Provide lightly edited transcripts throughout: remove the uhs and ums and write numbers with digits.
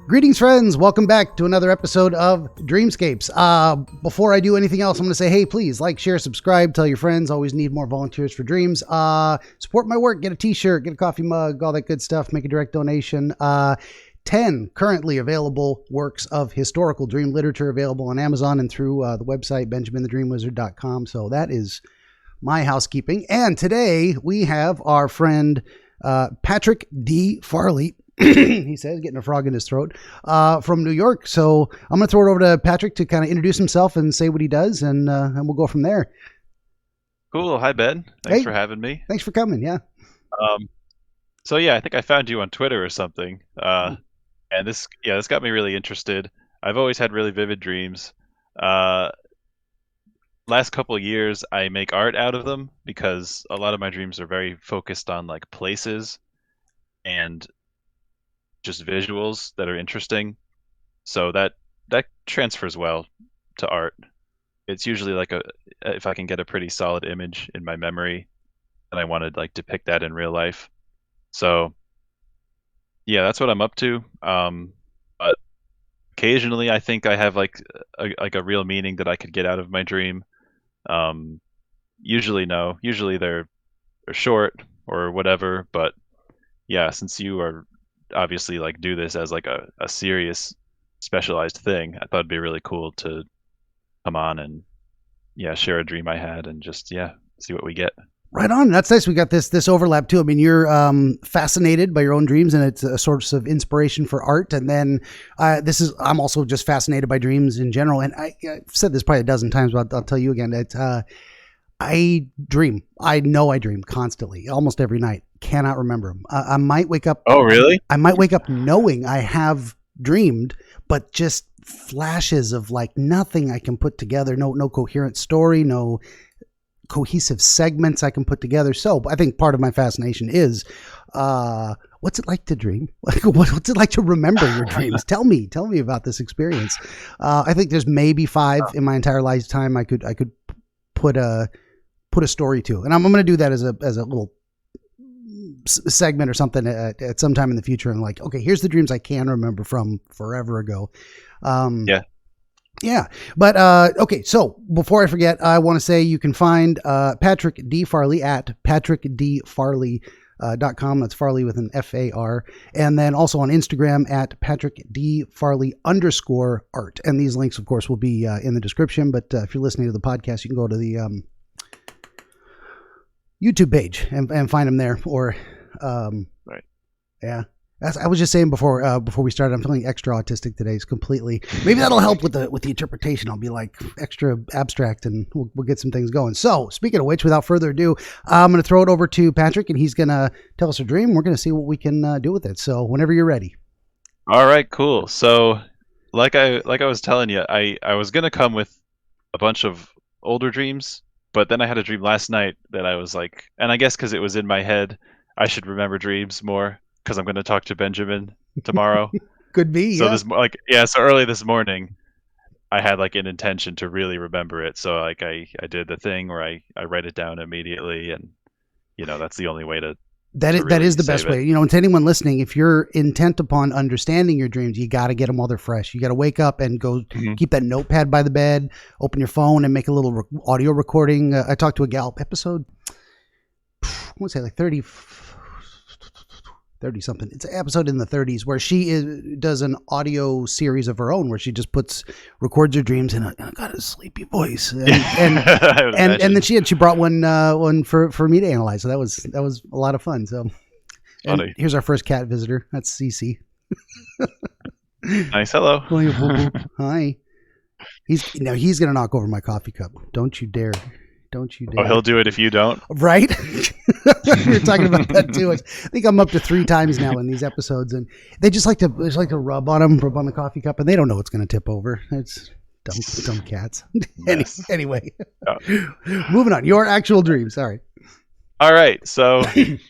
Greetings, friends. Welcome back to another episode of Dreamscapes. Before I do anything else, I'm going to say, hey, please like, share, subscribe, tell your friends. Always need more volunteers for dreams. Support my work. Get a t-shirt, get a coffee mug, all that good stuff. Make a direct donation. 10 currently available works of historical dream literature available on Amazon and through the website benjaminthedreamwizard.com. So that is my housekeeping. And today we have our friend Patrick D. Farley. He says, getting a frog in his throat, from New York. So I'm going to throw it over to Patrick to kind of introduce himself and say what he does, and we'll go from there. Cool. Hi, Ben. Thanks for having me. Thanks for coming. Yeah. So yeah, I think I found you on Twitter or something. And this got me really interested. I've always had really vivid dreams. Last couple of years, I make art out of them because a lot of my dreams are very focused on like places and just visuals that are interesting. So that transfers well to art. It's usually like if I can get a pretty solid image in my memory and I want to like depict that in real life. So yeah, that's what I'm up to. But occasionally I think I have like a real meaning that I could get out of my dream. Usually no. Usually they're short or whatever, but yeah, since you are obviously like do this as like a serious specialized thing, I thought it'd be really cool to come on and share a dream I had and just see what we get. Right on. That's nice. We got this overlap too. I mean, you're fascinated by your own dreams, and it's a source of inspiration for art. And then I'm also just fascinated by dreams in general. And I've said this probably a dozen times, but I'll tell you again. I dream. I know I dream constantly, almost every night. Cannot remember them. I might wake up. Oh, really? I might wake up knowing I have dreamed, but just flashes of like nothing I can put together. No coherent story. No cohesive segments I can put together. So I think part of my fascination is, what's it like to dream? What's it like to remember your dreams? Tell me about this experience. I think there's maybe 5 in my entire lifetime I could put a story to, and I'm going to do that as a little segment or something at some time in the future. And like, okay, here's the dreams I can remember from forever ago. Yeah. But, okay. So before I forget, I want to say you can find, Patrick D. Farley at patrickdfarley.com. That's Farley with an FAR. And then also on Instagram at patrickdfarley_art. And these links, of course, will be, in the description. But, if you're listening to the podcast, you can go to the, YouTube page and find them there. Or, right. Yeah. I was just saying before we started, I'm feeling extra autistic today. It's completely, maybe that'll help with the interpretation. I'll be like extra abstract and we'll get some things going. So speaking of which, without further ado, I'm going to throw it over to Patrick and he's going to tell us a dream. We're going to see what we can do with it. So whenever you're ready. All right, cool. So like I was telling you, I was going to come with a bunch of older dreams, but then I had a dream last night that I was like, and I guess because it was in my head, I should remember dreams more because I'm going to talk to Benjamin tomorrow. Could be. So so early this morning, I had like an intention to really remember it. So like I did the thing where I write it down immediately, and that's the only way to. That is the best way. And to anyone listening, if you're intent upon understanding your dreams, you got to get them while they're fresh. You got to wake up and go keep that notepad by the bed, open your phone and make a little audio recording. I talked to a gal episode, I want to say like 30 something. It's an episode in the 30s where she does an audio series of her own where she just records her dreams in a got a sleepy voice. And then she brought one for me to analyze. So that was a lot of fun. So here's our first cat visitor. That's Cece. Nice. Hello. Hi. He's going to knock over my coffee cup. Don't you dare. Oh, he'll do it if you don't. Right? We were talking about that too. I think I'm up to 3 times now in these episodes, and they just like to rub on the coffee cup, and they don't know it's going to tip over. It's dumb cats. Yes. Anyway, moving on. Your actual dream. Sorry. All right. So it's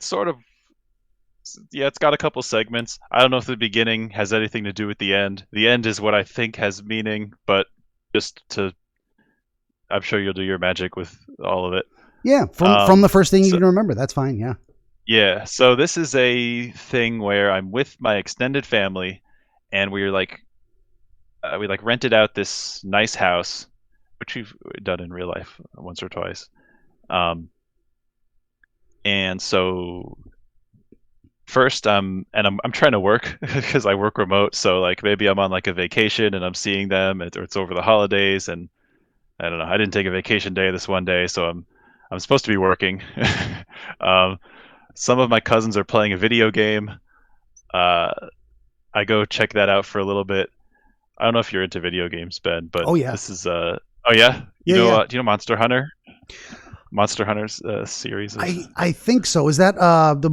sort of, it's got a couple segments. I don't know if the beginning has anything to do with the end. The end is what I think has meaning, but I'm sure you'll do your magic with all of it. Yeah, from the first thing you can remember. That's fine. Yeah. Yeah, so this is a thing where I'm with my extended family, and we like rented out this nice house, which we've done in real life once or twice. And so first, I'm trying to work because I work remote. So like maybe I'm on like a vacation and I'm seeing them, or it's over the holidays, and I don't know. I didn't take a vacation day this one day, so I'm supposed to be working. um, some of my cousins are playing a video game. Uh, I go check that out for a little bit. I don't know if you're into video games, Ben, but Oh yeah, this is oh yeah, yeah. do you know Monster Hunter? Monster Hunter's series of I think so. Is that the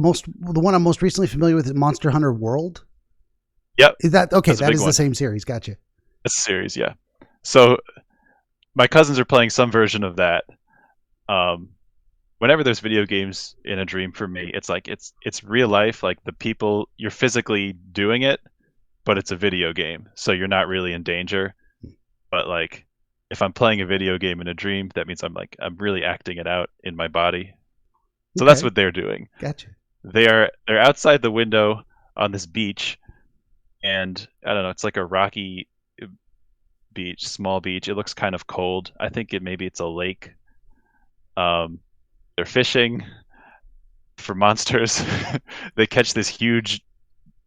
one I'm most recently familiar with? Is Monster Hunter World? yep, Is that okay? that's a That big is the one. same series. Gotcha. It's a series, yeah. So my cousins are playing some version of that. Um, whenever there's video games in a dream for me, it's like it's real life, like the people you're physically doing it, but it's a video game, so you're not really in danger. But like if I'm playing a video game in a dream, that means I'm really acting it out in my body. So that's Okay, what they're doing. gotcha. They're outside the window on this beach, and I don't know, it's like a rocky beach, small beach. It looks kind of cold. I think maybe it's a lake. Um, they're fishing for monsters. They catch this huge,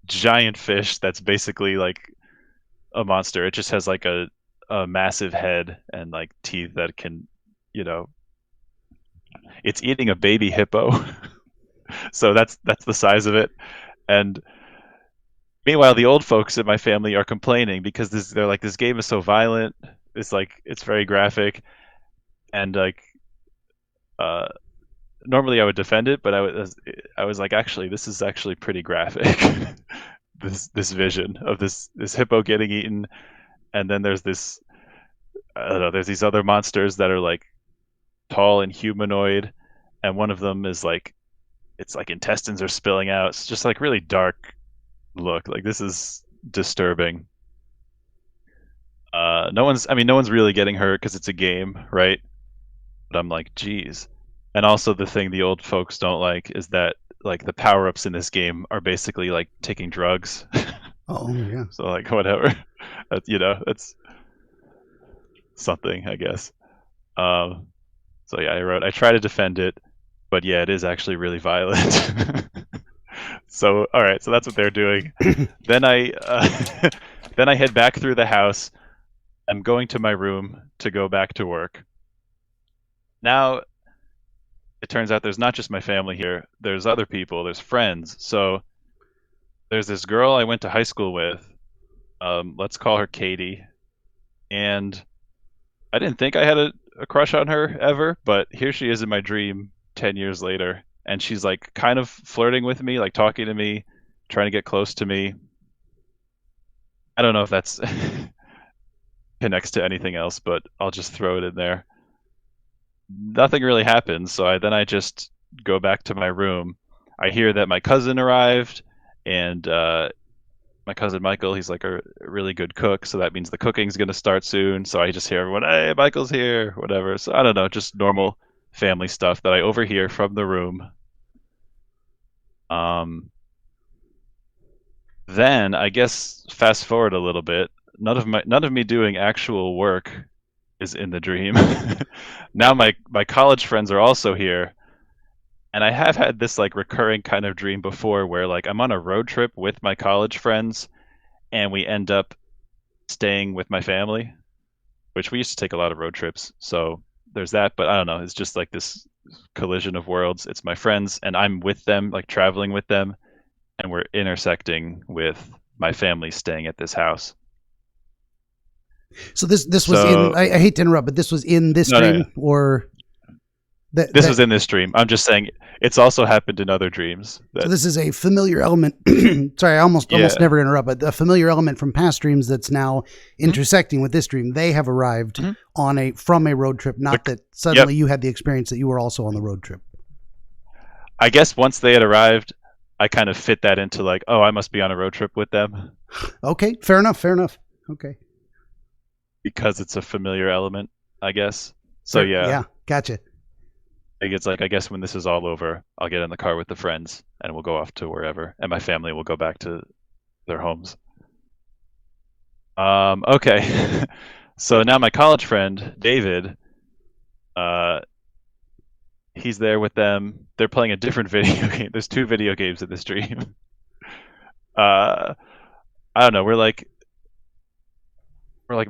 giant fish that's basically like a monster. It just has like a massive head and like teeth that can, you know, it's eating a baby hippo. So that's the size of it. And meanwhile, the old folks in my family are complaining because they're like, this game is so violent. It's very graphic, and like uh, normally I would defend it, but I was like, actually, this is actually pretty graphic. This vision of this hippo getting eaten, and then there's this I don't know, there's these other monsters that are like tall and humanoid, and one of them is like it's like intestines are spilling out. It's just like really dark look. Like this is disturbing. No one's really getting hurt because it's a game, right? But I'm like, geez. And also the thing the old folks don't like is that like the power ups in this game are basically like taking drugs. Oh yeah. So like whatever, that's something I guess. Um, so yeah, I try to defend it, but yeah, it is actually really violent. So all right, so that's what they're doing. Then then I head back through the house. I'm going to my room to go back to work. Now it turns out there's not just my family here. There's other people. There's friends. So there's this girl I went to high school with. Let's call her Katie. And I didn't think I had a crush on her ever, but here she is in my dream 10 years later. And she's like kind of flirting with me, like talking to me, trying to get close to me. I don't know if that's connects to anything else, but I'll just throw it in there. Nothing really happens, so I just go back to my room. I hear that my cousin arrived, and my cousin Michael, he's like a really good cook, so that means the cooking's gonna start soon. So I just hear everyone, "Hey, Michael's here," whatever. So I don't know, just normal family stuff that I overhear from the room. Um, then I guess fast forward a little bit. None of me doing actual work is in the dream. Now my college friends are also here, and I have had this like recurring kind of dream before where like I'm on a road trip with my college friends and we end up staying with my family, which we used to take a lot of road trips. So there's that, but I don't know, it's just like this collision of worlds. It's my friends and I'm with them, like traveling with them, and we're intersecting with my family staying at this house. So this was in. So I hate to interrupt, but this was in this no. dream, or This that. was in this dream. I'm just saying it's also happened in other dreams. So That this is a familiar element. Sorry, I almost yeah. never interrupt, but a familiar element from past dreams that's now Mhm. intersecting with this dream. They have arrived Mhm. from a road trip. Not that Yep. suddenly you had the experience that you were also on the road trip. I guess once they had arrived, I kind of fit that into like, oh, I must be on a road trip with them Okay, fair enough. Fair enough. Okay, because it's a familiar element, I guess. So yeah. yeah, gotcha. Like it's like I guess when this is all over, I'll get in the car with the friends and we'll go off to wherever, and my family will go back to their homes. Okay. So now my college friend David, uh, he's there with them. They're playing a different video game. There's two video games in this stream. Uh, I don't know. We're like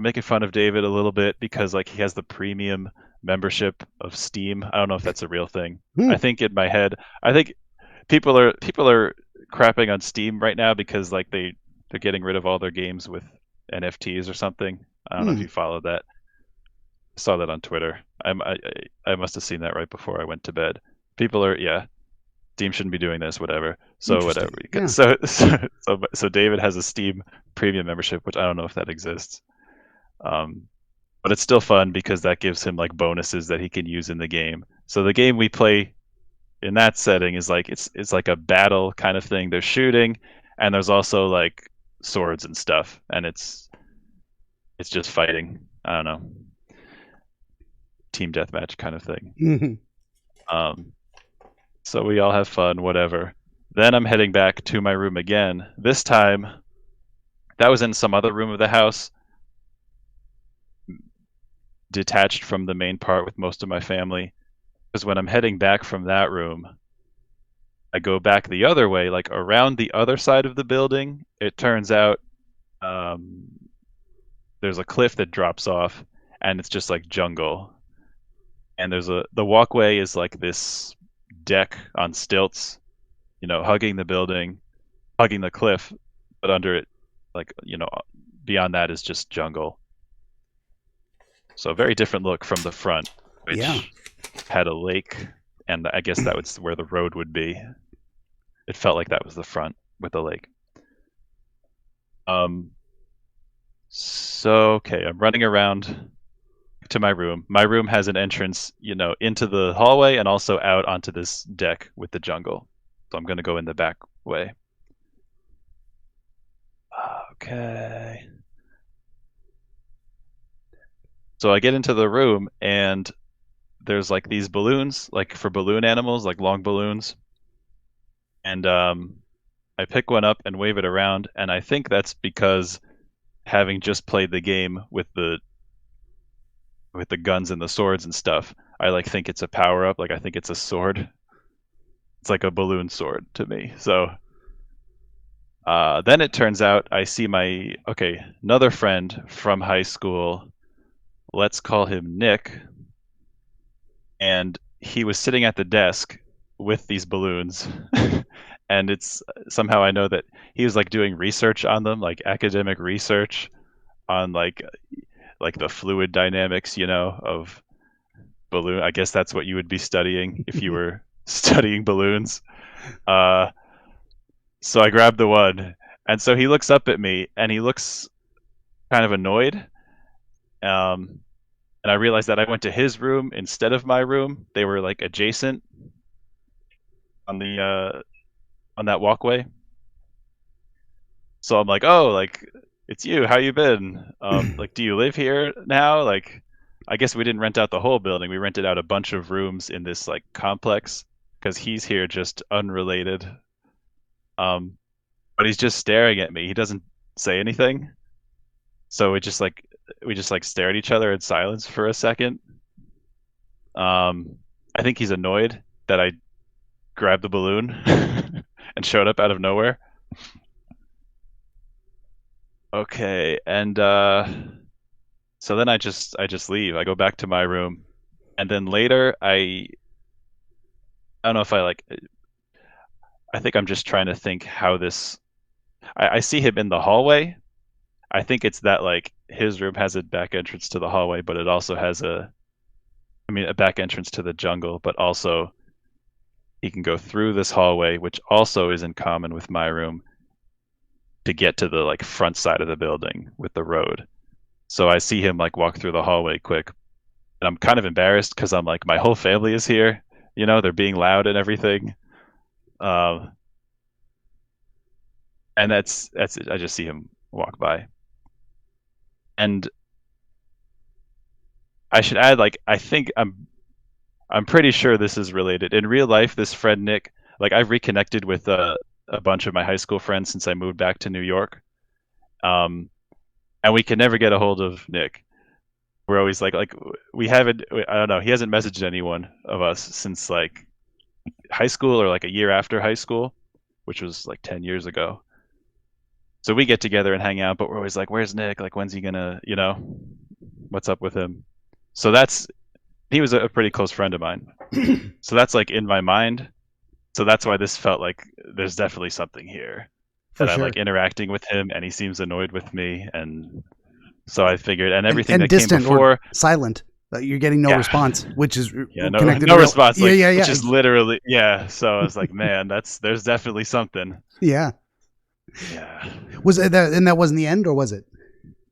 making fun of David a little bit because like he has the premium membership of Steam. I don't know if that's a real thing. Hmm. I think in my head, I think people are crapping on Steam right now because like they're getting rid of all their games with NFTs or something. I don't know if Hmm. you followed that. I saw that on Twitter. I must have seen that right before I went to bed. People are yeah. Steam shouldn't be doing this, whatever. So whatever. Interesting. Yeah. So David has a Steam premium membership, which I don't know if that exists. Um, but it's still fun because that gives him like bonuses that he can use in the game. So the game we play in that setting is like it's like a battle kind of thing. There's shooting, and there's also like swords and stuff, and it's just fighting. I don't know, team deathmatch kind of thing. Mhm. Um, so we all have fun, whatever. Then I'm heading back to my room again. This time, that was in some other room of the house, detached from the main part with most of my family. Because when I'm heading back from that room, I go back the other way, like around the other side of the building. It turns out um, there's a cliff that drops off, and it's just like jungle. And the walkway is like this deck on stilts, hugging the building, hugging the cliff, but under it, like beyond that is just jungle. So a very different look from the front, Yeah. which had a lake, and I guess that was where the road would be. It felt like that was the front with the lake. Um, so okay, I'm running around to my room. My room has an entrance, into the hallway and also out onto this deck with the jungle. So I'm gonna go in the back way. Okay. So I get into the room and there's like these balloons, like for balloon animals, like long balloons. And I pick one up and wave it around, and I think that's because having just played the game with the guns and the swords and stuff, I like think it's a power up. Like I think it's a sword. It's like a balloon sword to me. So then it turns out I see another friend from high school. Let's call him Nick, and he was sitting at the desk with these balloons. And it's somehow I know that he was like doing research on them, like academic research on like the fluid dynamics, of balloon. I guess that's what you would be studying if you were studying balloons. Uh, so I grabbed the one, and so he looks up at me, and he looks kind of annoyed. Um, and I realized that I went to his room instead of my room. They were like adjacent on the on that walkway. So I'm like, oh, like it's you. How you been? Like, do you live here now? Like, I guess we didn't rent out the whole building. We rented out a bunch of rooms in this like complex because he's here just unrelated. Um, but he's just staring at me. He doesn't say anything. So we just like stare at each other in silence for a second. I think he's annoyed that I grabbed the balloon and showed up out of nowhere. Okay, and so then I just leave. I go back to my room, and then later I don't know if I think I'm just trying to think how this. I see him in the hallway. I think it's that like his room has a back entrance to the hallway, but it also has a back entrance to the jungle, but also he can go through this hallway, which also is in common with my room, to get to the like front side of the building with the road. So I see him like walk through the hallway quick, and I'm kind of embarrassed because I'm like, my whole family is here. They're being loud and everything. Um, and that's it. I just see him walk by, and I should add, like, I think I'm pretty sure this is related. In real life, this friend Nick, like I've reconnected with a bunch of my high school friends since I moved back to New York, and we can never get a hold of Nick. We're always like we haven't. I don't know. He hasn't messaged anyone of us since like high school or like a year after high school, which was like 10 years ago. So we get together and hang out, but we're always like, "Where's Nick? Like, when's he gonna? What's up with him?" So he was a pretty close friend of mine. So that's like in my mind. So that's why this felt like there's definitely something here For that sure. I like interacting with him, and he seems annoyed with me, and so I figured, and everything and that distant came before, or silent. You're getting no response, which is connected no to response. Like, yeah. Which is literally So I was like, man, there's definitely something. Yeah. Yeah. Was it that? And that wasn't the end, or was it?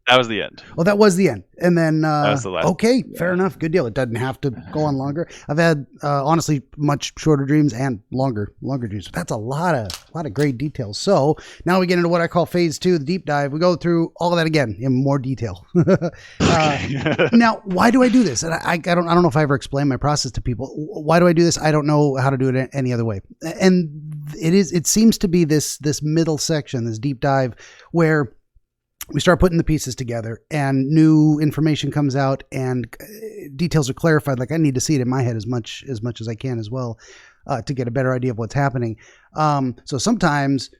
That was the end. Oh, that was the end. And then, That was the last. okay, fair enough. Good deal. It doesn't have to go on longer. I've had, honestly, much shorter dreams and longer dreams. But that's a lot of great details. So now we get into what I call phase 2, the deep dive. We go through all of that again in more detail. Now, why do I do this? And I don't know if I ever explained my process to people. Why do I do this? I don't know how to do it any other way. And it seems to be this middle section, this deep dive, where we start putting the pieces together and new information comes out and details are clarified. Like I need to see it in my head as much as I can as well, to get a better idea of what's happening. So sometimes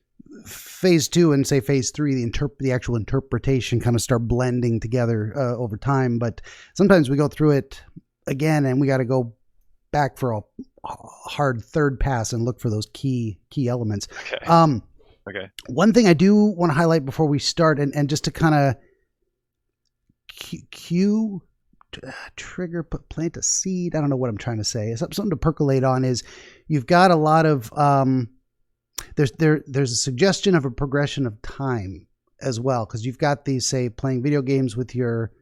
phase 2 and say phase 3, the actual interpretation kind of start blending together, over time. But sometimes we go through it again and we got to go back for a hard third pass and look for those key elements. Okay. Okay. One thing I do want to highlight before we start, and just to kind of plant a seed. I don't know what I'm trying to say. Something to percolate on is you've got a lot of there's a suggestion of a progression of time as well, because you've got these, say, playing video games with your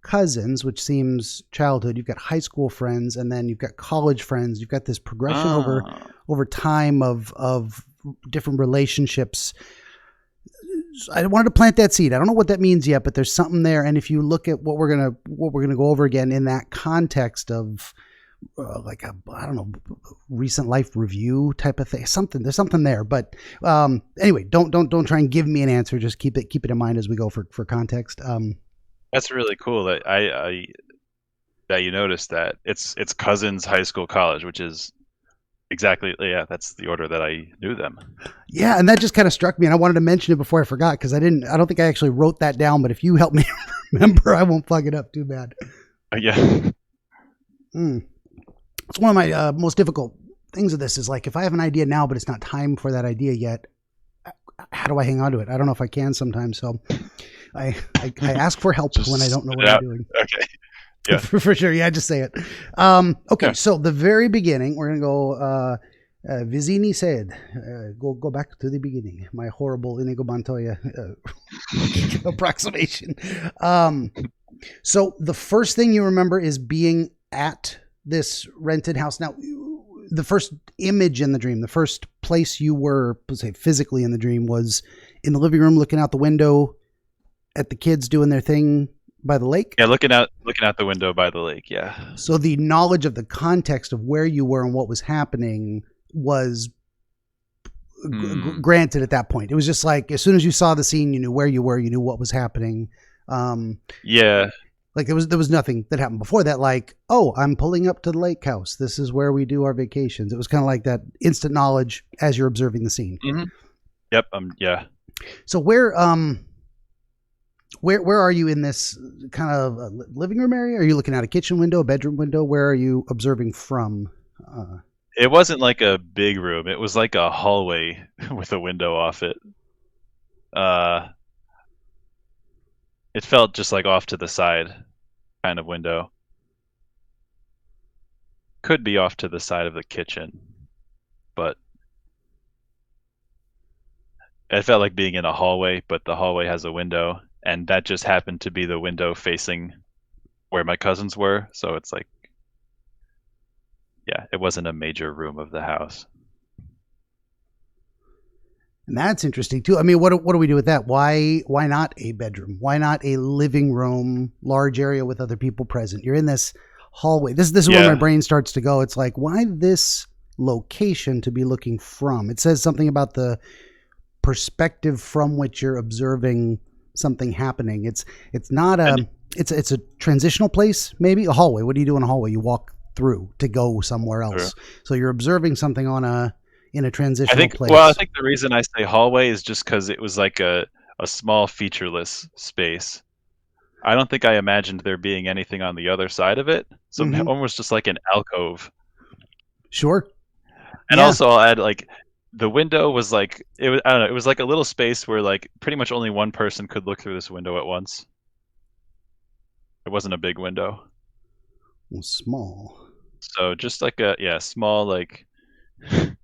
cousins, which seems childhood. You've got high school friends, and then you've got college friends. You've got this progression over time of different relationships. I wanted to plant that seed. I don't know what that means yet, but there's something there. And if you look at what we're gonna go over again in that context of like a, I don't know, recent life review type of thing, there's something there. But anyway, don't try and give me an answer. Just keep it in mind as we go for context. That's really cool that that you noticed that it's cousins, high school, college, which is exactly, that's the order that I knew them. Yeah, and that just kind of struck me, and I wanted to mention it before I forgot, because I don't think I actually wrote that down, but if you help me remember, I won't fuck it up too bad. Yeah. It's one of my most difficult things of this is like, if I have an idea now, but it's not time for that idea yet, how do I hang on to it? I don't know if I can sometimes, so I ask for help when I don't know what I'm doing. Okay. Yeah. For sure. Yeah, just say it. Okay, yeah. So the very beginning, we're going to go, Vizini said, go back to the beginning. My horrible Inigo Montoya approximation. So the first thing you remember is being at this rented house. Now, the first image in the dream, the first place you were, say, physically in the dream, was in the living room, looking out the window at the kids doing their thing by the lake. Yeah, looking out the window by the lake. Yeah. So the knowledge of the context of where you were and what was happening was granted at that point. It was just like, as soon as you saw the scene, you knew where you were, you knew what was happening. Yeah. Like there was nothing that happened before that. Like, oh, I'm pulling up to the lake house. This is where we do our vacations. It was kind of like that instant knowledge as you're observing the scene. Mm-hmm. Yep. Yeah. So where are you in this kind of living room area? Are you looking out a kitchen window, a bedroom window? Where are you observing from? It wasn't like a big room. It was like a hallway with a window off it. It felt just like off to the side kind of window. Could be off to the side of the kitchen, but it felt like being in a hallway, but the hallway has a window, and that just happened to be the window facing where my cousins were. So it's like, yeah, it wasn't a major room of the house. And that's interesting too. I mean, what do we do with that? Why not a bedroom? Why not a living room, large area with other people present? You're in this hallway. This is where my brain starts to go. It's like, why this location to be looking from? It says something about the perspective from which you're observing something happening. It's not it's a transitional place, maybe a hallway. What do you do in a hallway? You walk through to go somewhere else. Sure. So you're observing something in a transitional place. Well, I think the reason I say hallway is just because it was like a small featureless space. I don't think I imagined there being anything on the other side of it. So almost just like an alcove. Sure. And also I'll add, like, the window was like, I don't know, it was like a little space where like pretty much only one person could look through this window at once. It wasn't a big window. Well, small. So just like a small, like,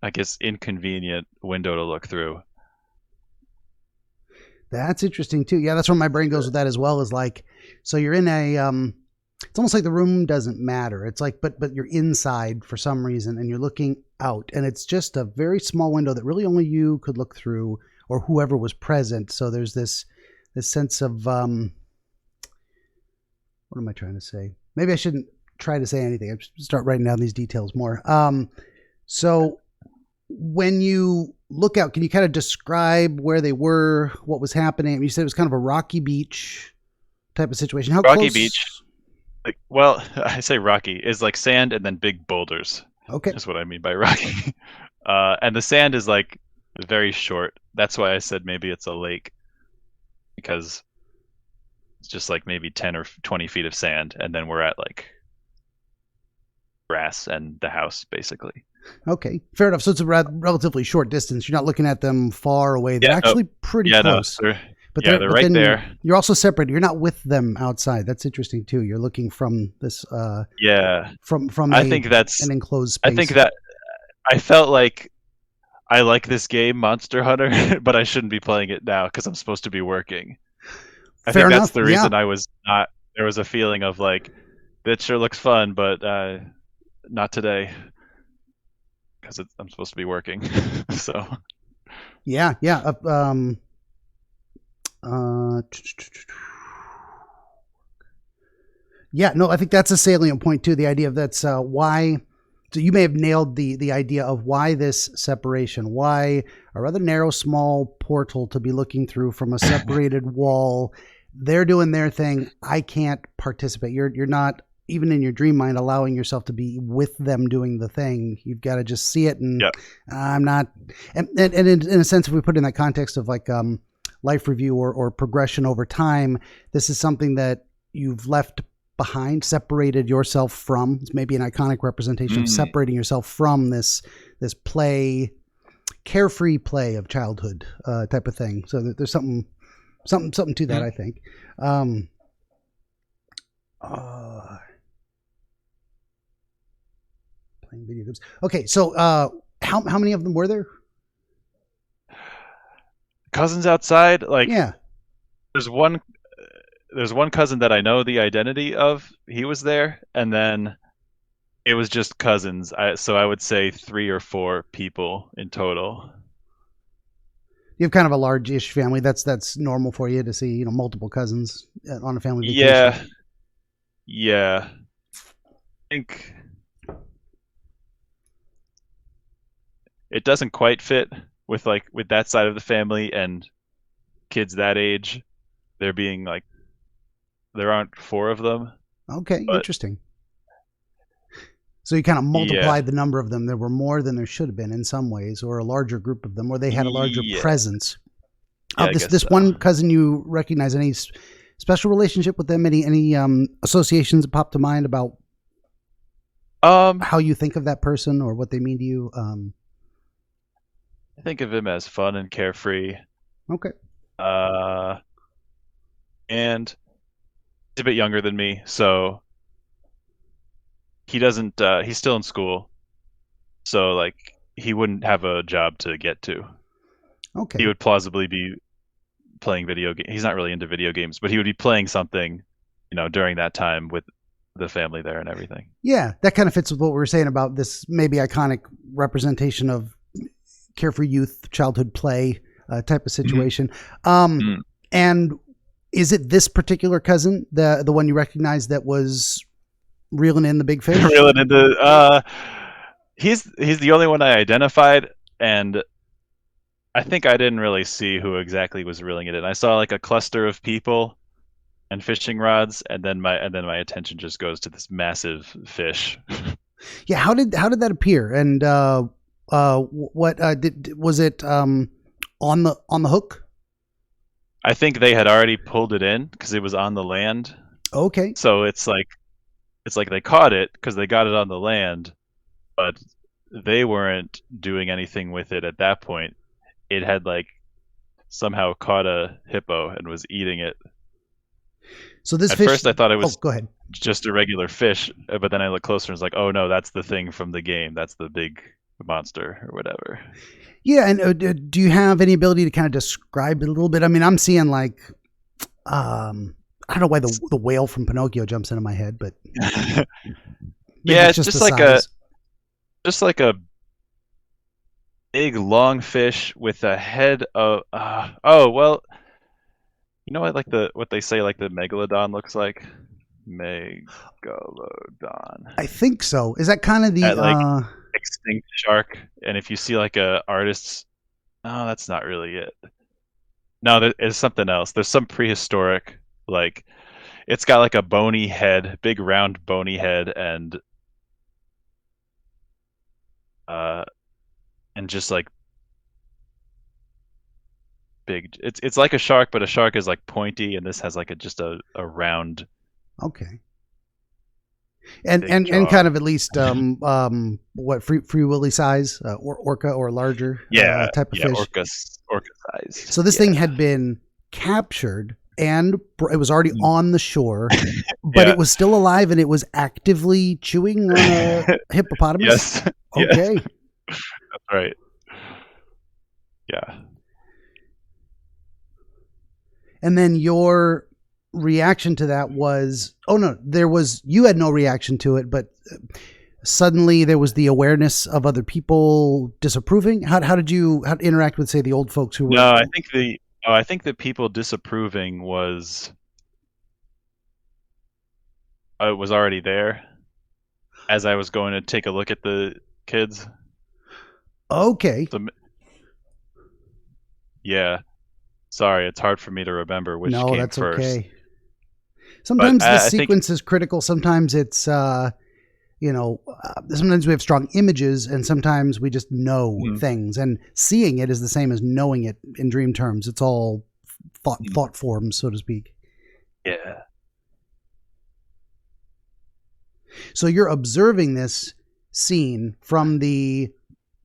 I guess inconvenient window to look through. That's interesting too. Yeah, that's where my brain goes with that as well, is like, so you're in a it's almost like the room doesn't matter. It's like, but you're inside for some reason and you're looking out, and it's just a very small window that really only you could look through, or whoever was present. So there's this sense of what am I trying to say? Maybe I shouldn't try to say anything. I should start writing down these details more. So when you look out, can you kind of describe where they were, what was happening? You said it was kind of a rocky beach type of situation. How rocky close? Beach. Like, well, I say rocky is like sand and then big boulders. Okay. That's what I mean by rocky. And the sand is like very short. That's why I said maybe it's a lake, because it's just like maybe 10 or 20 feet of sand, and then we're at like grass and the house basically. Okay, fair enough. So it's a relatively short distance. You're not looking at them far away. They're actually pretty close. No, they're right there. You're also separated. You're not with them outside. That's interesting too. You're looking from this. From I think that's an enclosed space. I think that I felt like I like this game, Monster Hunter, but I shouldn't be playing it now because I'm supposed to be working. I think that's the reason I was not. There was a feeling of like, that sure looks fun, but not today, because I'm supposed to be working. So. Yeah. Yeah, no, I think that's a salient point too. The idea of that's why. So you may have nailed the idea of why this separation, why a rather narrow, small portal to be looking through from a separated wall. They're doing their thing. I can't participate. You're not, even in your dream mind, allowing yourself to be with them doing the thing. You've got to just see it. And I'm not. And in a sense, if we put it in that context of like life review or progression over time, this is something that you've left behind, separated yourself from. It's maybe an iconic representation of separating yourself from this play, carefree play of childhood type of thing. So there's something to that, I think. Playing video games. Okay, so how many of them were there? Cousins outside, like, yeah. There's one cousin that I know the identity of. He was there, and then it was just cousins. So I would say 3 or 4 people in total. You have kind of a large-ish family. That's normal for you to see, multiple cousins on a family vacation. Yeah. I think it doesn't quite fit with that side of the family and kids that age. There being like, there aren't 4 of them. Okay, interesting. So you kind of multiplied the number of them. There were more than there should have been in some ways, or a larger group of them, or they had a larger presence. This one cousin, you recognize any special relationship with them? Any associations that pop to mind about how you think of that person or what they mean to you? I think of him as fun and carefree. Okay. And he's a bit younger than me, so he doesn't. He's still in school, so like he wouldn't have a job to get to. Okay. He would plausibly be playing video games. He's not really into video games, but he would be playing something, during that time with the family there and everything. Yeah, that kind of fits with what we were saying about this maybe iconic representation of carefree youth, childhood play type of situation. And is it this particular cousin, the one you recognize, that was reeling in the big fish. Reeling into. He's the only one I identified, and I think I didn't really see who exactly was reeling it in. I saw like a cluster of people and fishing rods, and then my attention just goes to this massive fish. Yeah, how did that appear? And what was it on the hook? I think they had already pulled it in because it was on the land. Okay. So it's like they caught it because they got it on the land, but they weren't doing anything with it at that point. It had like somehow caught a hippo and was eating it. So this at fish. First, I thought it was go ahead. just a regular fish, but then I looked closer and was like, oh no, that's the thing from the game. That's the big monster or whatever. Yeah, and do you have any ability to kind of describe it a little bit? I mean, I'm seeing like, I don't know why the whale from Pinocchio jumps into my head, but yeah, it's just like a big long fish with a head of. Oh well, you know what? Like what they say, like the megalodon looks like. Megalodon. I think so. Is that kind of the extinct shark? And if you see like a artist's, oh, that's not really it. No, there's something else. There's some prehistoric, like it's got like a bony head, big round bony head, and just like big. It's like a shark, but a shark is like pointy, and this has like just a round. Okay. And kind of at least what free willy size or orca or larger type of fish. Orca size. So this thing had been captured and it was already on the shore, but it was still alive and it was actively chewing on a hippopotamus. Yes. Okay. Yes. That's right. Yeah. And then your reaction to that was, oh no, you had no reaction to it, but suddenly there was the awareness of other people disapproving. How did you interact with, say, the old folks who were? No, I think the people disapproving was already there as I was going to take a look at the kids. Okay. So, yeah. Sorry, it's hard for me to remember which came that's first. Okay. Sometimes the sequence is critical. Sometimes it's, sometimes we have strong images and sometimes we just know things. And seeing it is the same as knowing it in dream terms. It's all thought forms, so to speak. Yeah. So you're observing this scene from the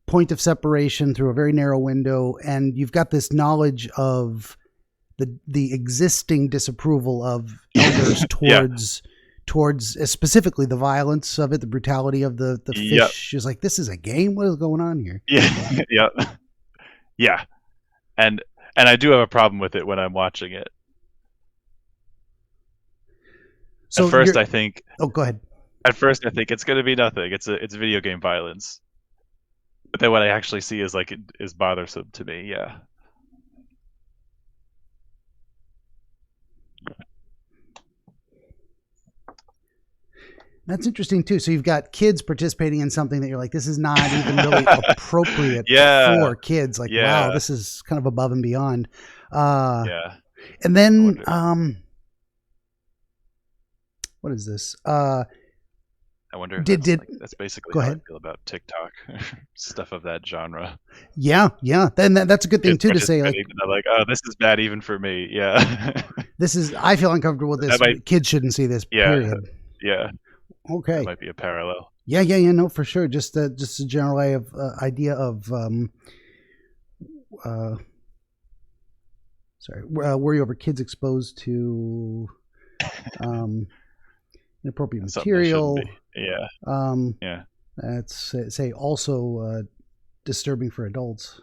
point of separation through a very narrow window, and you've got this knowledge of the existing disapproval of elders towards specifically the violence of it, the brutality of the fish. Yep. She's like, this is a game? What is going on here? Yeah. Yeah. Yeah. And I do have a problem with it when I'm watching it. So at first I think... Oh, go ahead. At first I think it's going to be nothing. It's video game violence. But then what I actually see is like, it is bothersome to me. Yeah. That's interesting too. So you've got kids participating in something that you're like, this is not even really appropriate for kids. Like, wow, this is kind of above and beyond. Yeah. And then, what is this? I wonder if that's basically how I feel about TikTok, stuff of that genre. Yeah. Then that's a good thing too to say. Like, I'm like, oh, this is bad even for me. Yeah. I feel uncomfortable with this. Kids shouldn't see this. Period. Yeah. Okay. That might be a parallel. Yeah. No, for sure. Just a general idea of worry over kids exposed to inappropriate material. Yeah. That's say also disturbing for adults.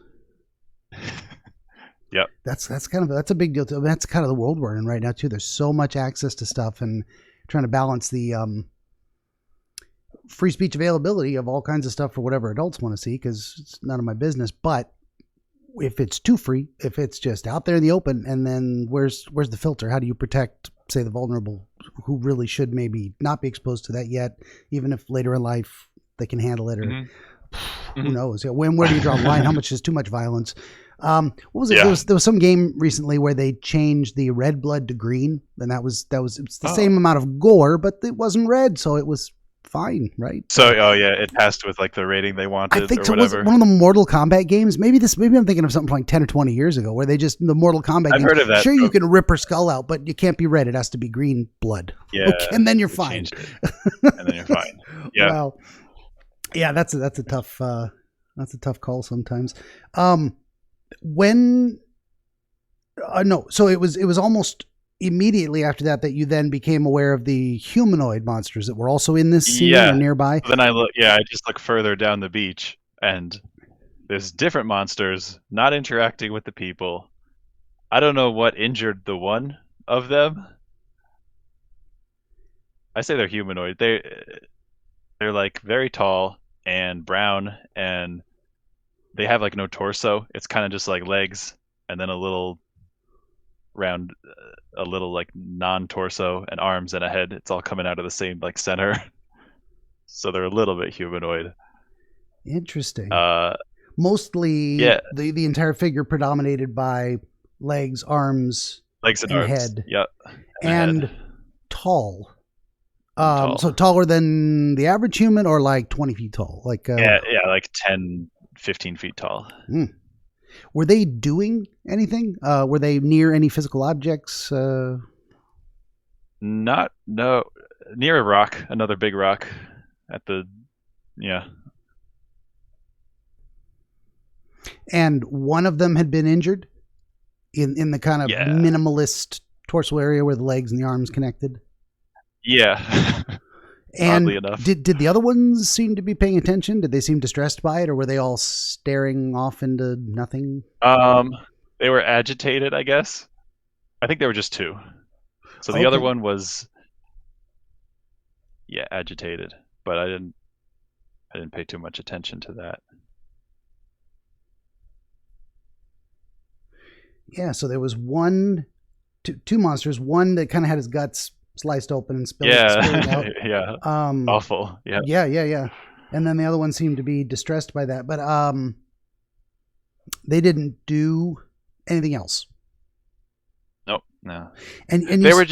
Yep. That's a big deal too. That's kind of the world we're in right now too. There's so much access to stuff and trying to balance the free speech availability of all kinds of stuff for whatever adults want to see, because it's none of my business. But if it's too free, if it's just out there in the open, and then where's the filter? How do you protect, say, the vulnerable who really should maybe not be exposed to that yet, even if later in life they can handle it, or who knows? Where do you draw the line? How much is too much violence? What was it? Yeah. There was some game recently where they changed the red blood to green, and it's the same amount of gore, but it wasn't red, so it was fine, right? So, it passed with like the rating they wanted. I think or so. whatever. Was it one of the Mortal Kombat games? Maybe I'm thinking of something from like 10 or 20 years ago, where they just the Mortal Kombat. I've heard of that. Sure, you can rip her skull out, but you can't be red. It has to be green blood. Yeah, okay, and then you're fine. And then you're fine. Yeah. Well, yeah, that's a tough call sometimes. So it was almost immediately after that you then became aware of the humanoid monsters that were also in this scene or nearby. Then I just look further down the beach, and there's different monsters not interacting with the people. I don't know what injured the one of them. I say they're humanoid. They're like very tall and brown, and they have like no torso. It's kind of just like legs and then a little round, a little like non-torso and arms and a head. It's all coming out of the same like center. So they're a little bit humanoid. Interesting. Mostly the entire figure predominated by legs, arms, and arms. Head. Yep. And tall. So taller than the average human, or like 20 feet tall? Like like 10, 15 feet tall. Were they doing anything? Were they near any physical objects? Near a rock, another big rock And one of them had been injured in the kind of minimalist torso area where the legs and the arms connected. Yeah. And oddly enough. Did the other ones seem to be paying attention? Did they seem distressed by it, or were they all staring off into nothing? They were agitated, I guess. I think there were just two. So the other one was agitated, but I didn't pay too much attention to that. Yeah, so there was two monsters, one that kind of had his guts sliced open and spilling out. Yeah. Awful. Yeah. Yeah. And then the other one seemed to be distressed by that, but they didn't do anything else. Nope. No. And they were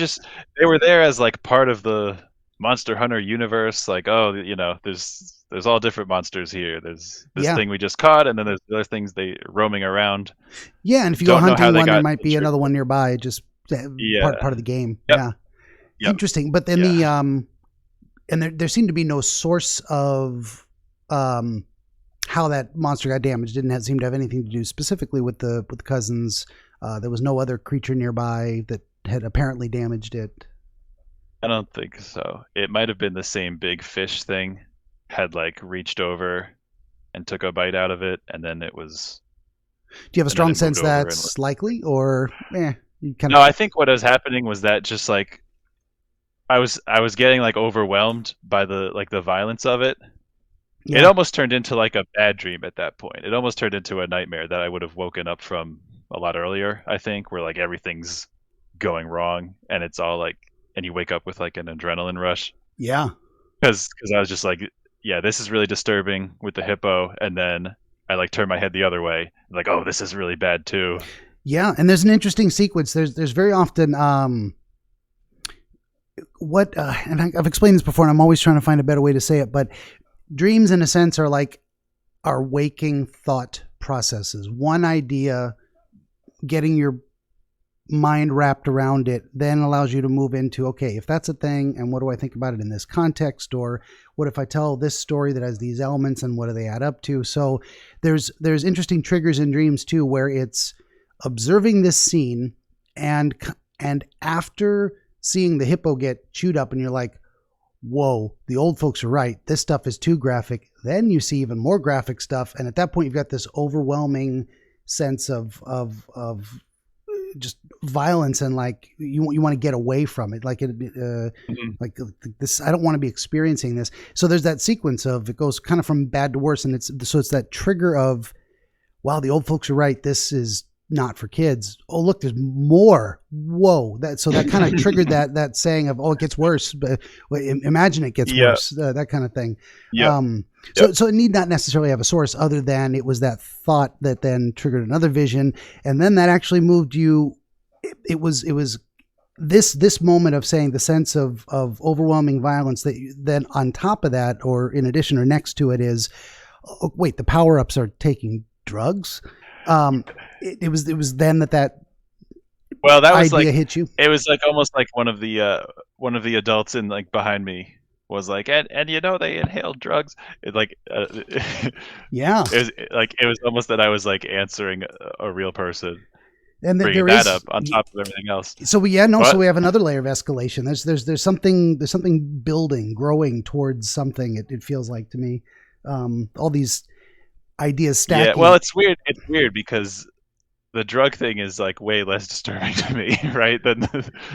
there as like part of the Monster Hunter universe. Like, there's all different monsters here. There's this thing we just caught, and then there's other things they roaming around. Yeah, and if you go hunting one, there might be another one nearby. Just part of the game. Yep. Yeah. Yep. Interesting. But then and there seemed to be no source of how that monster got damaged. Didn't seem to have anything to do specifically with the cousins. There was no other creature nearby that had apparently damaged it. I don't think so. It might have been the same big fish thing had like reached over and took a bite out of it, and then it was. Do you have a strong sense that's likely, or No, I think what was happening was that just like I was getting like overwhelmed by the violence of it. Yeah. It almost turned into like a bad dream at that point. It almost turned into a nightmare that I would have woken up from a lot earlier, I think, where like everything's going wrong and it's all like, and you wake up with like an adrenaline rush. Yeah. Because I was just like, this is really disturbing with the hippo. And then I like turn my head the other way. Like, oh, this is really bad too. Yeah. And there's an interesting sequence. There's very often, and I've explained this before and I'm always trying to find a better way to say it, but dreams in a sense are like our waking thought processes. One idea, getting your mind wrapped around it, then allows you to move into, okay, if that's a thing, and what do I think about it in this context? Or what if I tell this story that has these elements and what do they add up to? So there's interesting triggers in dreams too, where it's observing this scene and after seeing the hippo get chewed up and you're like, whoa, the old folks are right. This stuff is too graphic. Then you see even more graphic stuff. And at that point, you've got this overwhelming sense of just violence and like you want to get away from it. Like like this, I don't want to be experiencing this. So there's that sequence of it goes kind of from bad to worse. And it's that trigger of, wow, the old folks are right. This is not for kids. Oh, look, there's more. Whoa. So that kind of triggered that saying of, oh, it gets worse, but imagine it gets worse, that kind of thing. Yeah. So it need not necessarily have a source other than it was that thought that then triggered another vision. And then that actually moved you. It was this moment of saying the sense of overwhelming violence that then on top of that, or in addition or next to it is, oh, wait, the power-ups are taking drugs. It was then that well, that was idea like hit you. It was like almost like one of the adults in like behind me was like, and they inhaled drugs. It like Yeah, it was almost that I was like answering a real person, and bringing that up on top of everything else. So we have another layer of escalation. There's something building, growing towards something. It feels like to me, all these ideas stacking. Yeah, well, it's weird. It's weird because the drug thing is like way less disturbing to me, right?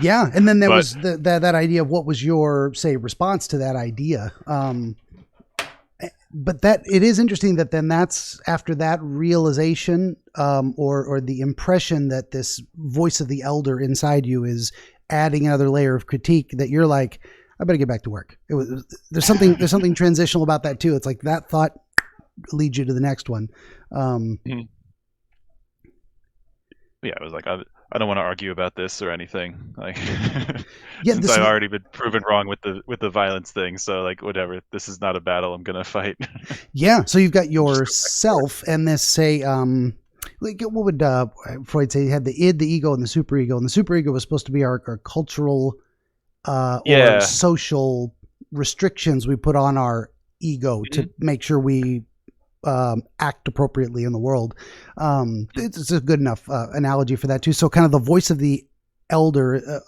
Yeah, and then there was that idea of what was your, say, response to that idea. But that it is interesting that then that's after that realization, or the impression that this voice of the elder inside you is adding another layer of critique, that you're like, I better get back to work. There's something transitional about that too. It's like that thought leads you to the next one. Yeah, I was like, I don't want to argue about this or anything. Like, yeah, since I've already been proven wrong with the violence thing, so like whatever. This is not a battle I'm gonna fight. Yeah, so you've got yourself and this, say, like what would Freud say? You had the id, the ego, and the superego. And the superego was supposed to be our cultural or social restrictions we put on our ego to make sure we act appropriately in the world. It's a good enough analogy for that too. So kind of the voice of the elder,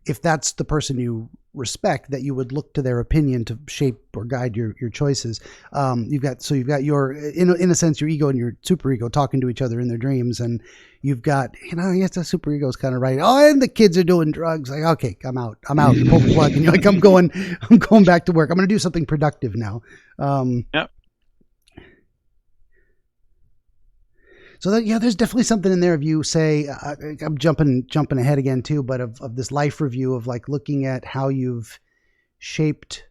if that's the person you respect, that you would look to their opinion to shape or guide your choices. You've got your, in a sense, your ego and your superego talking to each other in their dreams. And you've got, yes, the superego is kind of right. Oh, and the kids are doing drugs. Like, okay, I'm out. You pull the plug and you're like, I'm going back to work. I'm going to do something productive now. Yep. So there's definitely something in there of you, say, I'm jumping ahead again too, but of this life review of like looking at how you've shaped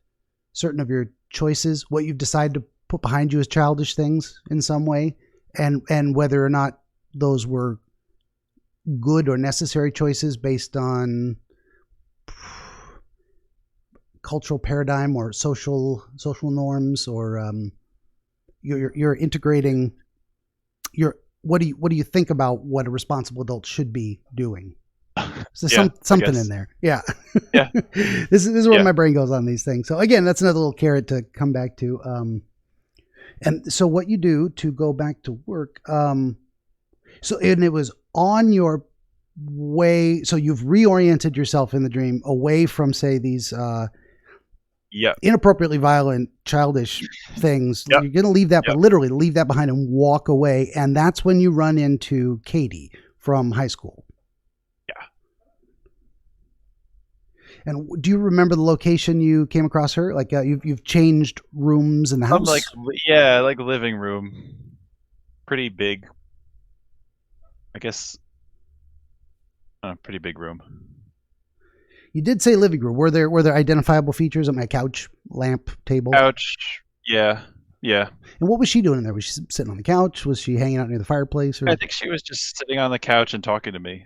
certain of your choices, what you've decided to put behind you as childish things in some way, and whether or not those were good or necessary choices based on cultural paradigm or social norms, or you're integrating your. What do you think about what a responsible adult should be doing? So something in there. Yeah. Yeah. This is where my brain goes on these things. So again, that's another little carrot to come back to. And so what you do to go back to work, and it was on your way. So you've reoriented yourself in the dream away from, say, these, inappropriately violent, childish things. You're going to leave that, but literally leave that behind and walk away. And that's when you run into Katie from high school. Yeah. And do you remember the location you came across her? Like you've changed rooms in the house? Like living room. Pretty big. I guess. Pretty big room. You did say living room. Were there identifiable features on my couch, lamp, table? Couch, yeah. And what was she doing in there? Was she sitting on the couch? Was she hanging out near the fireplace? Or? I think she was just sitting on the couch and talking to me.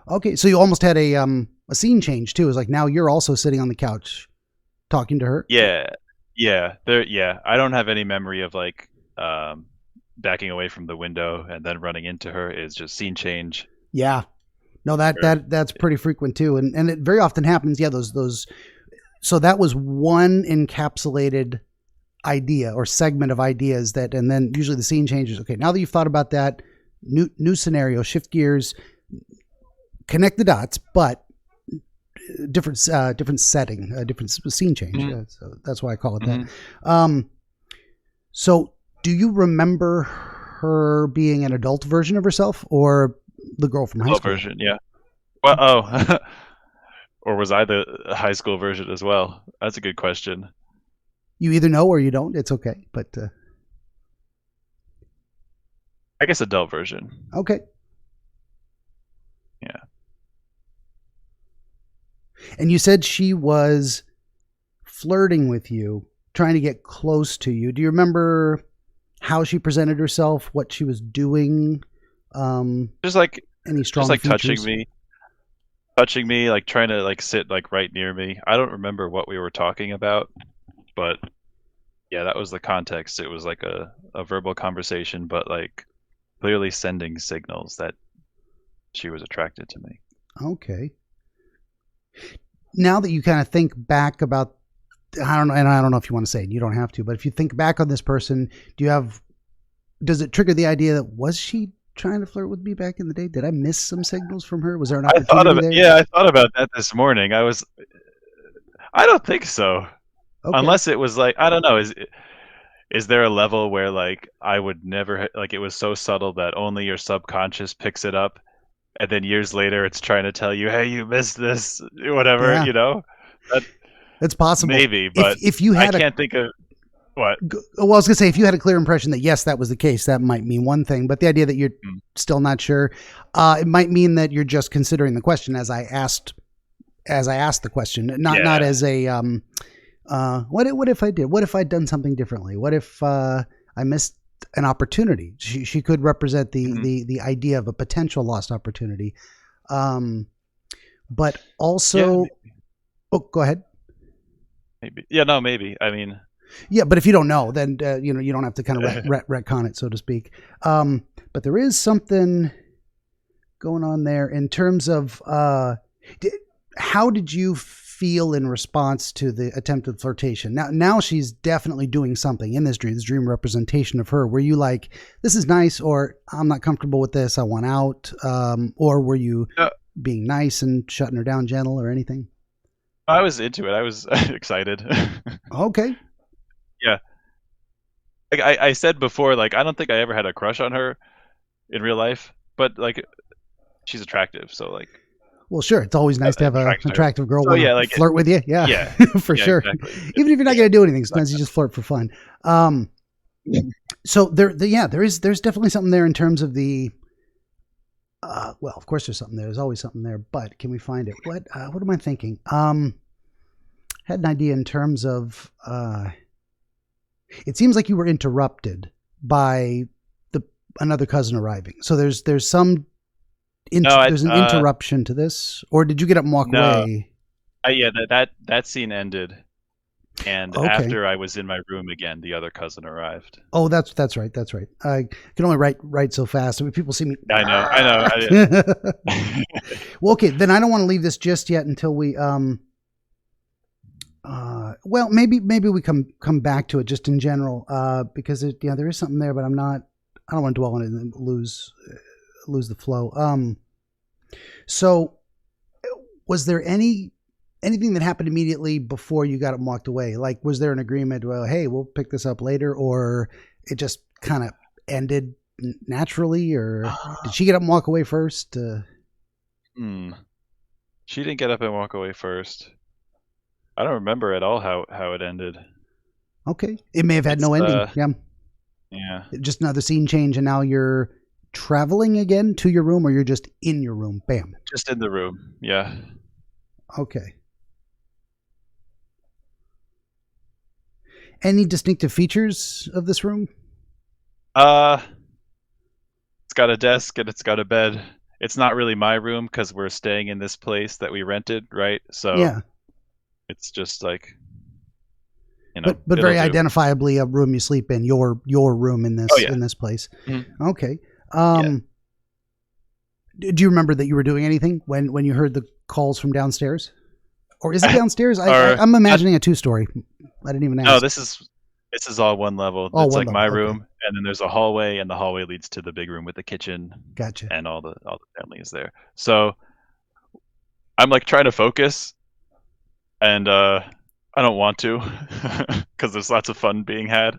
Okay, so you almost had a scene change too. It was like now you're also sitting on the couch, talking to her. Yeah. I don't have any memory of like backing away from the window and then running into her. It's just scene change. Yeah. No, that's pretty frequent too, and it very often happens. Yeah, those. So that was one encapsulated idea or segment of ideas and then usually the scene changes. Okay, now that you've thought about that, new scenario, shift gears, connect the dots, but different setting, different scene change. Mm-hmm. Yeah, so that's why I call it that. So do you remember her being an adult version of herself, or the girl from high school version? Yeah. Well, or was I the high school version as well? That's a good question. You either know or you don't. It's okay, but I guess adult version. Okay. Yeah. And you said she was flirting with you, trying to get close to you. Do you remember how she presented herself, what she was doing? Just like Any strong touching features? me, like trying to like sit like right near me. I don't remember what we were talking about, but yeah, that was the context. It was like a verbal conversation, but like clearly sending signals that she was attracted to me. Okay. Now that you kind of think back about, I don't know, and I don't know if you want to say it, you don't have to, but if you think back on this person, does it trigger the idea that was she trying to flirt with me back in the day? Did I miss some signals from her? Was there an opportunity there? Yeah, I thought about that this morning. I don't think so. Okay. Unless it was like, I don't know, is there a level where like I would never like it was so subtle that only your subconscious picks it up, and then years later it's trying to tell you, hey, you missed this, whatever, Yeah. you know? That's possible. Maybe, but if you had I can't think of what. Well, I was gonna say, if you had a clear impression that yes, that was the case, that might mean one thing. But the idea that you're still not sure, it might mean that you're just considering the question as I asked the question, not as a what if I did? What if I'd done something differently? What if I missed an opportunity? She could represent the idea of a potential lost opportunity, but also. Oh, go ahead. Maybe. Yeah, no, maybe. I mean. Yeah, but if you don't know, then you don't have to kind of retcon it, so to speak. But there is something going on there in terms of how did you feel in response to the attempted flirtation? Now she's definitely doing something in this dream representation of her. Were you like, this is nice, or I'm not comfortable with this, I want out, or were you being nice and shutting her down gentle or anything? I was into it. I was excited. Okay. Yeah. Like I said before, like I don't think I ever had a crush on her in real life, but like she's attractive, so like. Well, sure. It's always nice to have an attractive girl flirt with you. Yeah, for sure. Exactly. Even if you're not going to do anything, sometimes you just flirt for fun. So there's definitely something there in terms of the. Well, of course, there's something there. There's always something there, but can we find it? What am I thinking? Had an idea in terms of. It seems like you were interrupted by another cousin arriving. So there's some. There's an interruption to this, or did you get up and walk away? Yeah, that scene ended, and after I was in my room again, the other cousin arrived. Oh, that's right. That's right. I can only write so fast. I mean, people see me. I know. Well, okay, then I don't want to leave this just yet until we well, maybe we come back to it just in general, because there is something there, but I don't want to dwell on it and lose the flow. So was there anything that happened immediately before you got up and walked away? Like, was there an agreement, well, hey, we'll pick this up later, or it just kind of ended naturally, or did she get up and walk away first? She didn't get up and walk away first. I don't remember at all how it ended. Okay. It may have had no ending. Yeah. Just another scene change, and now you're traveling again to your room, or you're just in your room? Bam. Just in the room. Yeah. Okay. Any distinctive features of this room? It's got a desk and it's got a bed. It's not really my room because we're staying in this place that we rented, right? So yeah. It's just like, but very identifiably a room you sleep in, your room in this in this place. Mm-hmm. Okay. Do you remember that you were doing anything when you heard the calls from downstairs? Or is it downstairs? I'm imagining a 2-story. I didn't even ask. No, this is all one level. It's like my room, and then there's a hallway, and the hallway leads to the big room with the kitchen. Gotcha. And all the family is there. So I'm like trying to focus, and I don't want to because there's lots of fun being had.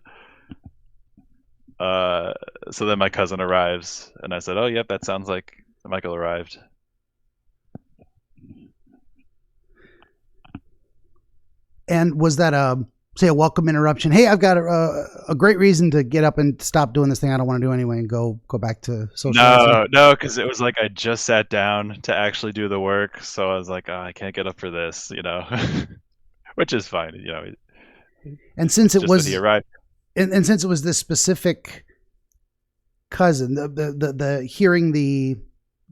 So then my cousin arrives, and I said, "Oh, yep, that sounds like Michael arrived." And was that say a welcome interruption. Hey, I've got a great reason to get up and stop doing this thing I don't want to do anyway and go back to socializing? No, because it was like I just sat down to actually do the work, so I was like, oh, I can't get up for this, which is fine, And since It's it just that was he arrived. and since it was this specific cousin, the hearing the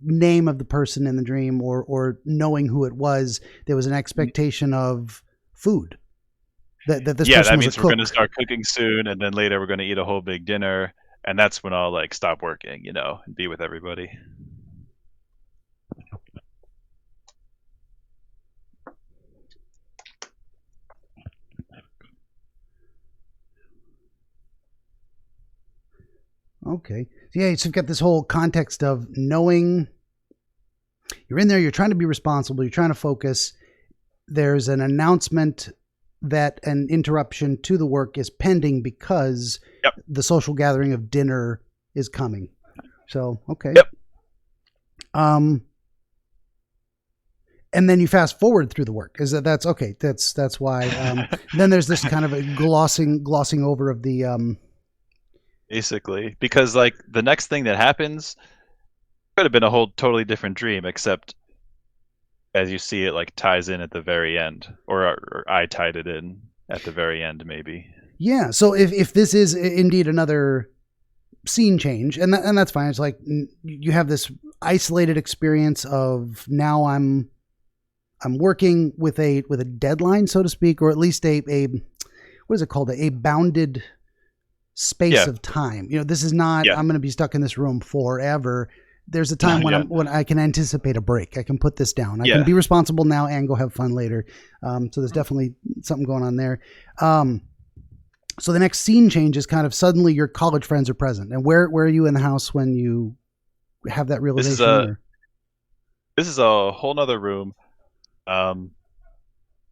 name of the person in the dream or knowing who it was, there was an expectation of food. That this Yeah, person that was means a we're cook. going to start cooking soon, and then later we're going to eat a whole big dinner, and that's when I'll like stop working, and be with everybody. Okay. So yeah, so you've got this whole context of knowing you're in there, you're trying to be responsible, you're trying to focus. There's an announcement that an interruption to the work is pending because Yep. the social gathering of dinner is coming. So, okay. Yep. And then you fast forward through the work. That's okay. That's why. Then there's this kind of a glossing over of the. Basically, because like the next thing that happens could have been a whole totally different dream, except as you see it like ties in at the very end, or I tied it in at the very end, maybe. Yeah. So if this is indeed another scene change, and that's fine. It's like you have this isolated experience of now I'm working with a deadline, so to speak, or at least a what is it called? A bounded space of time. This is not I'm going to be stuck in this room forever. There's a time when I can anticipate a break. I can put this down. I can be responsible now and go have fun later. So there's definitely something going on there. So the next scene change is kind of suddenly your college friends are present. And where are you in the house when you have that realization? This is a whole nother room.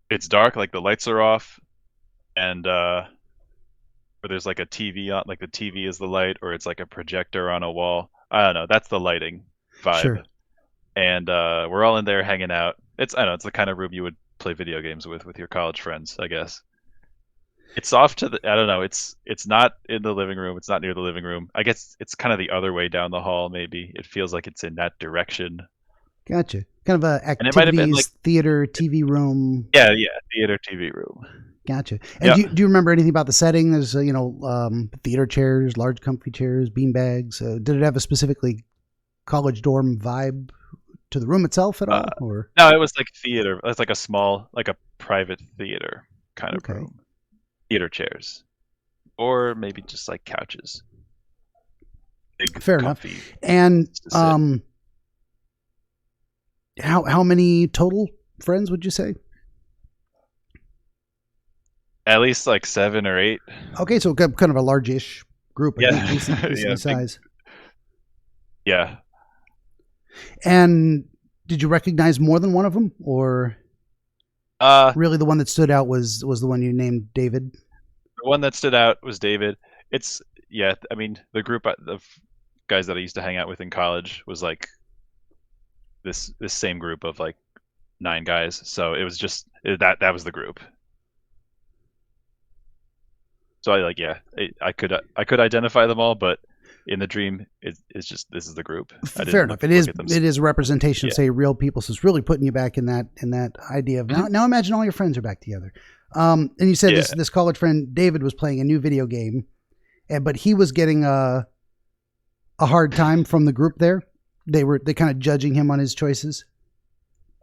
It's dark, like the lights are off, and where there's like a TV on, like the TV is the light, or it's like a projector on a wall. I don't know. That's the lighting vibe. Sure. And we're all in there hanging out. It's the kind of room you would play video games with your college friends, I guess. It's off to the, I don't know. It's not in the living room. It's not near the living room. I guess it's kind of the other way down the hall. Maybe it feels like it's in that direction. Gotcha. Kind of a activities, And it might have been like theater, TV room. Yeah, theater, TV room. Gotcha. And do you remember anything about the setting? There's theater chairs, large comfy chairs, bean bags. Did it have a specifically college dorm vibe to the room itself at all? Or no, it was like theater. It's like a small, like a private theater kind of room. Theater chairs, or maybe just like couches. Big, fair enough. And how many total friends would you say? At least like 7 or 8. Okay, so kind of a large-ish group. Decent size. Yeah. And did you recognize more than one of them, or really the one that stood out was the one you named David? The one that stood out was David. I mean, the group of guys that I used to hang out with in college was like this same group of like 9 guys. So it was just that was the group. So I could identify them all, but in the dream, it's just this is the group. Fair enough. It is a representation of say real people, so it's really putting you back in that idea of now imagine all your friends are back together. And you said this college friend David was playing a new video game, but he was getting a hard time from the group there. They kind of judging him on his choices.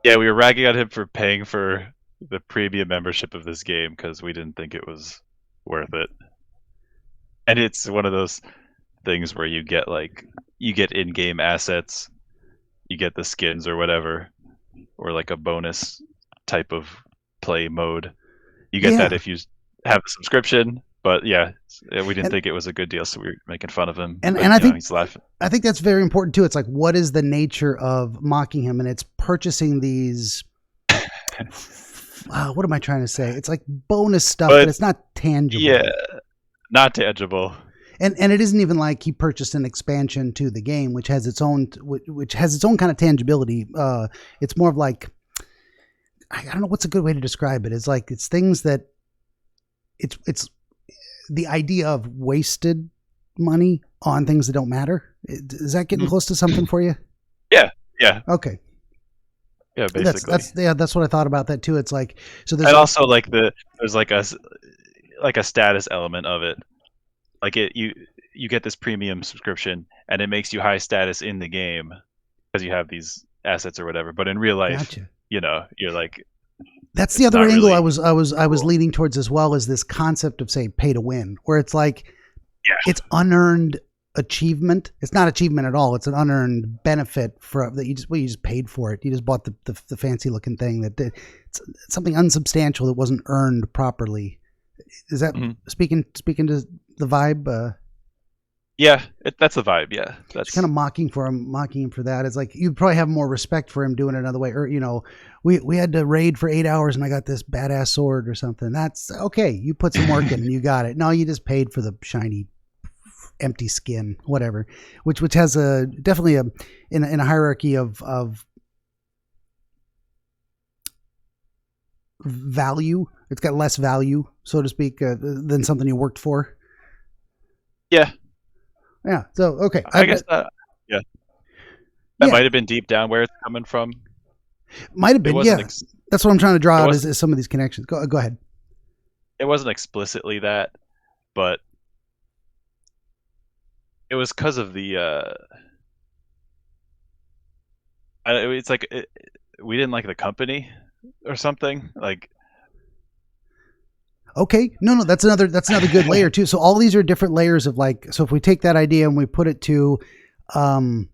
Yeah, we were ragging on him for paying for the premium membership of this game because we didn't think it was worth it. And it's one of those things where you get in-game assets, you get the skins or whatever, or like a bonus type of play mode. You get that if you have a subscription, but we didn't think it was a good deal, so we were making fun of him. And I think he's laughing. I think that's very important too. It's like, what is the nature of mocking him? And it's purchasing these. What am I trying to say? It's like bonus stuff, but it's not tangible. Yeah, not tangible. And it isn't even like he purchased an expansion to the game, which has its own kind of tangibility. It's more of like, I don't know what's a good way to describe it. It's like it's things that it's the idea of wasted money on things that don't matter. Is that getting close to something for you? Yeah. Okay. Yeah, basically. That's what I thought about that too. It's like, so there's and also like there's like a status element of it. Like you get this premium subscription and it makes you high status in the game because you have these assets or whatever. But in real life, Gotcha. You're like, that's the other angle really I was leaning towards as well, is this concept of, say, pay to win, where it's like, it's unearned achievement. It's not achievement at all. It's an unearned benefit that you just paid for it. You just bought the fancy looking thing it's something unsubstantial that wasn't earned properly. Is that speaking to the vibe? Yeah, that's the vibe. Yeah, that's kind of mocking him for that. It's like, you'd probably have more respect for him doing it another way. Or, we had to raid for 8 hours and I got this badass sword or something. That's okay. You put some work in and you got it. No, you just paid for the shiny, empty skin, whatever. Which has definitely in a hierarchy of value. It's got less value, so to speak, than something you worked for. Yeah. Yeah. So, okay. I guess that might have been deep down where it's coming from. Might have been. Yeah. That's what I'm trying to draw out is some of these connections. Go ahead. It wasn't explicitly that, but it was because of the. It's like we didn't like the company or something. Like. Okay. No, that's another good layer too. So all these are different layers of like, so if we take that idea and we put it to, so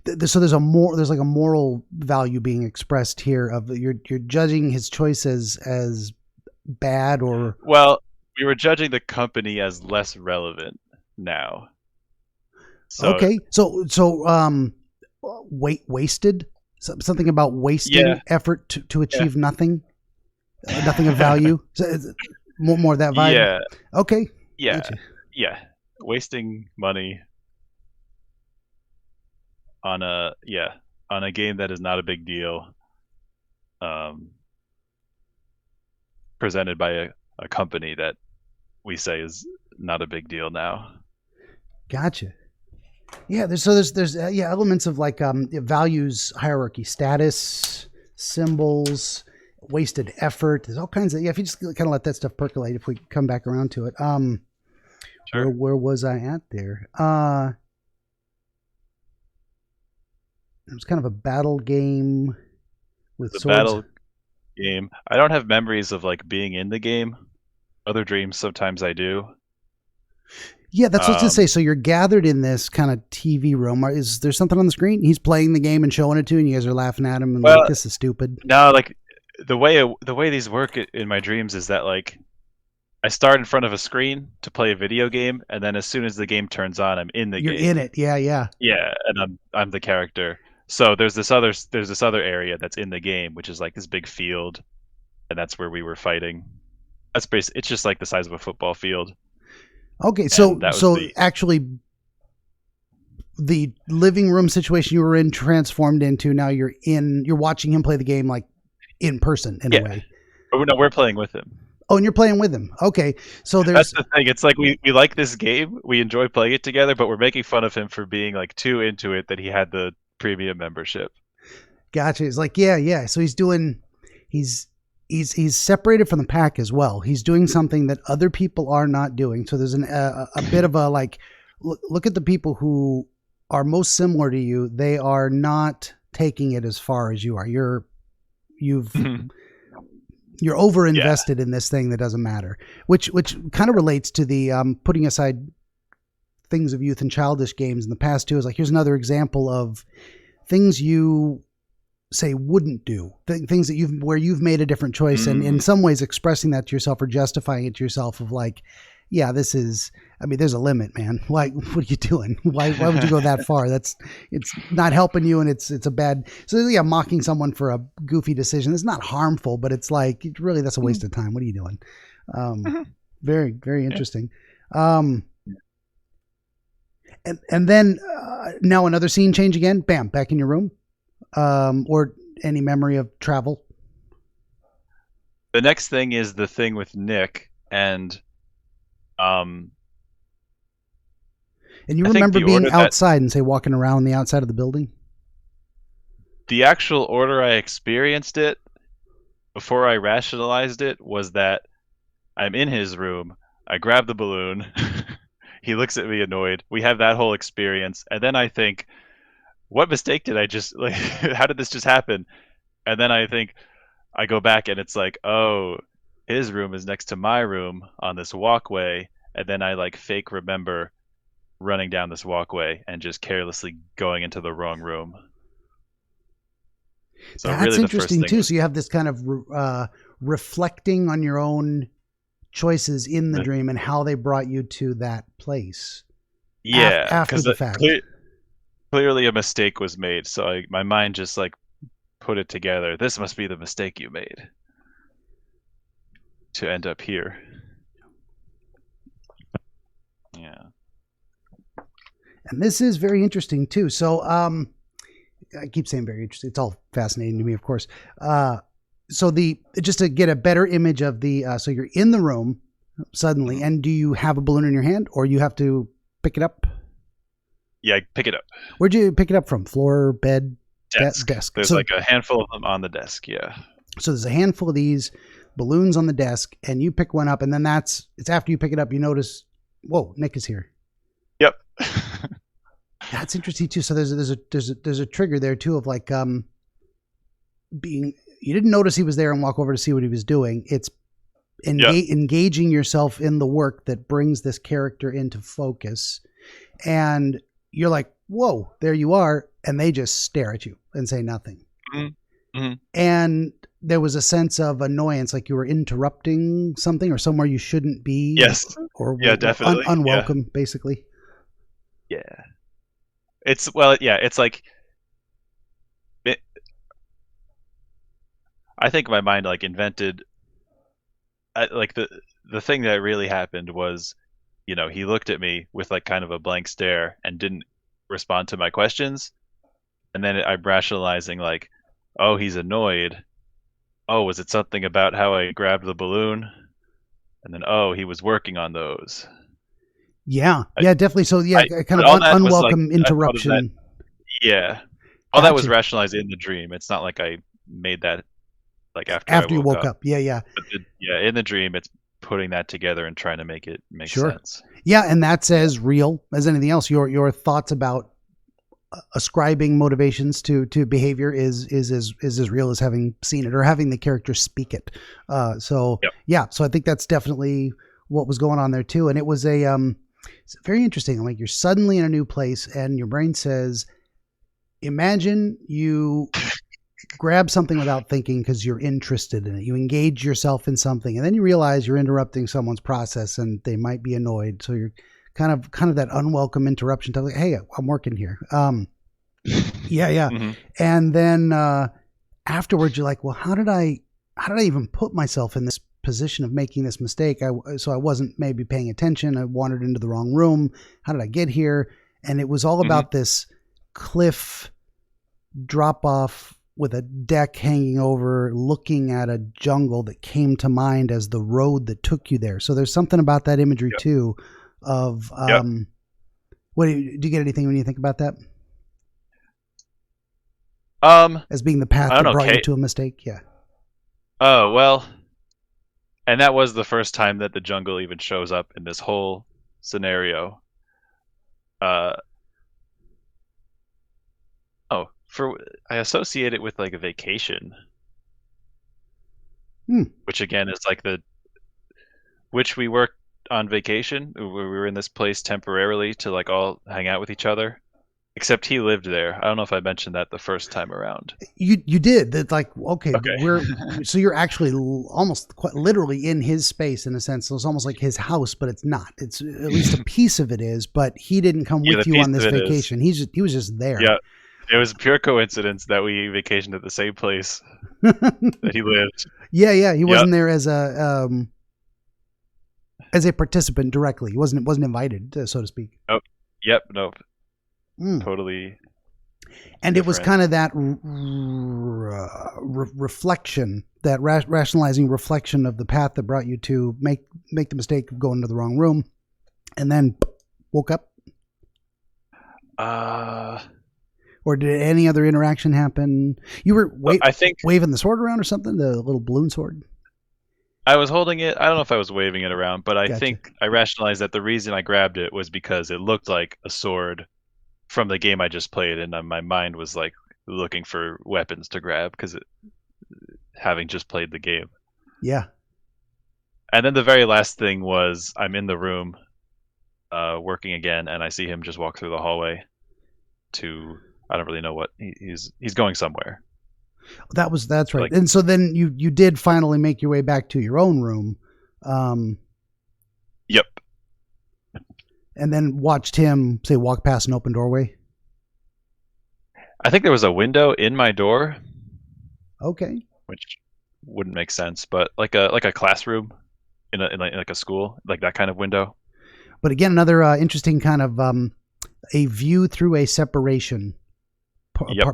there's like a moral value being expressed here of you're judging his choices as bad or. Well, we were judging the company as less relevant now. So, okay. So, wasted, something about wasting effort to achieve nothing. Nothing of value. So more of that vibe. Yeah. Okay. Yeah. Gotcha. Yeah. Wasting money on a game that is not a big deal. Presented by a company that we say is not a big deal now. Gotcha. Yeah. There's elements of like values hierarchy, status, symbols. Wasted effort. There's all kinds of, if you just kind of let that stuff percolate, if we come back around to it. Sure. Where was I at there? It was kind of a battle game with swords. Battle game. I don't have memories of like being in the game. Other dreams, sometimes I do. Yeah, that's what I was going to say. So you're gathered in this kind of TV room. Is there something on the screen? He's playing the game and showing it to you, and you guys are laughing at him and like, this is stupid. No, like the way these work in my dreams is that like I start in front of a screen to play a video game, and then as soon as the game turns on, I'm in the game. You're in it, yeah. Yeah, and I'm the character. So there's this other area that's in the game, which is like this big field, and that's where we were fighting. That's basically, it's just like the size of a football field. Okay, so actually, the living room situation you were in transformed into now you're watching him play the game like in person in a way. Oh, no, we're playing with him. Oh, and you're playing with him. Okay, so that's the thing. It's like we like this game, we enjoy playing it together, but we're making fun of him for being like too into it that he had the premium membership. Gotcha. It's like yeah. So he's separated from the pack as well. He's doing something that other people are not doing. So there's a bit of a like, look at the people who are most similar to you. They are not taking it as far as you are. You're over invested in this thing that doesn't matter, which kind of relates to the putting aside things of youth and childish games in the past too. Is like, here's another example of things you say wouldn't do, things that where you've made a different choice, and in some ways expressing that to yourself or justifying it to yourself of like, yeah, this is, I mean, there's a limit, man. Like, what are you doing? Why would you go that far? It's not helping you, and it's a bad. So yeah, mocking someone for a goofy decision is not harmful, but it's like, really, that's a waste of time. What are you doing? Very, very interesting. And then now another scene change again. Bam, back in your room. Or any memory of travel. The next thing is the thing with Nick, and And you I think remember the being order that outside and say walking around the outside of the building? the actual order I experienced it before I rationalized it was that I'm in his room. I grab the balloon. He looks at me annoyed. We have that whole experience, and then I think, what mistake did I just like? How did this just happen? And then I think I go back, and it's like, oh, his room is next to my room on this walkway, and then I like fake remember running down this walkway and just carelessly going into the wrong room. So That's really, the first interesting thing too. was So you have this kind of reflecting on your own choices in the dream and how they brought you to that place. yeah, After because the fact. clearly a mistake was made. So my mind just like put it together. This must be the mistake you made to end up here. Yeah. And this is very interesting too. So I keep saying very interesting. It's all fascinating to me, of course. So just to get a better image of so you're in the room suddenly, and do you have a balloon in your hand, or you have to pick it up? Yeah, I pick it up. Where'd you pick it up from? Floor, bed, Desk. desk. There's like a handful of them on the desk. Yeah. So there's a handful of these balloons on the desk, and you pick one up, and then it's after you pick it up, you notice, whoa, Nick is here. Yep. That's interesting too. So there's a trigger there too of like you didn't notice he was there and walk over to see what he was doing. It's engaging yourself in the work that brings this character into focus, and you're like, whoa, there you are, and they just stare at you and say nothing. Mm-hmm. Mm-hmm. And there was a sense of annoyance, like you were interrupting something or somewhere you shouldn't be. Yes. Or definitely. Unwelcome, basically. Yeah. It's like I think my mind like invented like the thing that really happened was, he looked at me with like kind of a blank stare and didn't respond to my questions. And then I'm rationalizing like, oh, he's annoyed. Oh, was it something about how I grabbed the balloon? And then, oh, he was working on those. Yeah, definitely. So kind of unwelcome interruption. All that was rationalized in the dream. It's not like I made that like after you woke up. Yeah. But in the dream, it's putting that together and trying to make it make sense. Yeah, and that's as real as anything else. Your thoughts about ascribing motivations to behavior is as real as having seen it or having the character speak it. So I think that's definitely what was going on there too. And it was it's very interesting. Like you're suddenly in a new place and your brain says, imagine you grab something without thinking because you're interested in it. You engage yourself in something and then you realize you're interrupting someone's process and they might be annoyed. So you're kind of that unwelcome interruption. Like, hey, I'm working here. Mm-hmm. And then afterwards you're like, well, how did I even put myself in this position of making this mistake? So I wasn't maybe paying attention. I wandered into the wrong room. How did I get here? And it was all about this cliff drop off with a deck hanging over, looking at a jungle that came to mind as the road that took you there. So there's something about that imagery too of, do you get anything when you think about that? As being the path that brought you to a mistake? Yeah. Oh, well, and that was the first time that the jungle even shows up in this whole scenario. I associate it with like a vacation, which again is like which we worked on vacation. We were in this place temporarily to like all hang out with each other. Except he lived there. I don't know if I mentioned that the first time around. You did. That like okay. So you're actually almost quite literally in his space in a sense. So it's almost like his house, but it's not. It's at least a piece of it is. But he didn't come with you on this vacation. He was just there. Yeah, it was pure coincidence that we vacationed at the same place that he lived. Yeah. He wasn't there as a participant directly. He wasn't invited, so to speak. Oh, yep. Nope. Totally. And different. It was kind of that reflection, that rationalizing reflection of the path that brought you to make the mistake of going to the wrong room, and then woke up? Or did any other interaction happen? You were waving the sword around or something, the little balloon sword? I was holding it. I don't know if I was waving it around, but I think I rationalized that the reason I grabbed it was because it looked like a sword from the game I just played, and my mind was like looking for weapons to grab because having just played the game. Yeah. And then the very last thing was I'm in the room working again, and I see him just walk through the hallway to, I don't really know what, he's going somewhere. That's right. And so then you did finally make your way back to your own room. Yep. And then watched him, say, walk past an open doorway. I think there was a window in my door. Okay. Which wouldn't make sense, but like a classroom in like a school, like that kind of window. But again, another interesting kind of a view through a separation,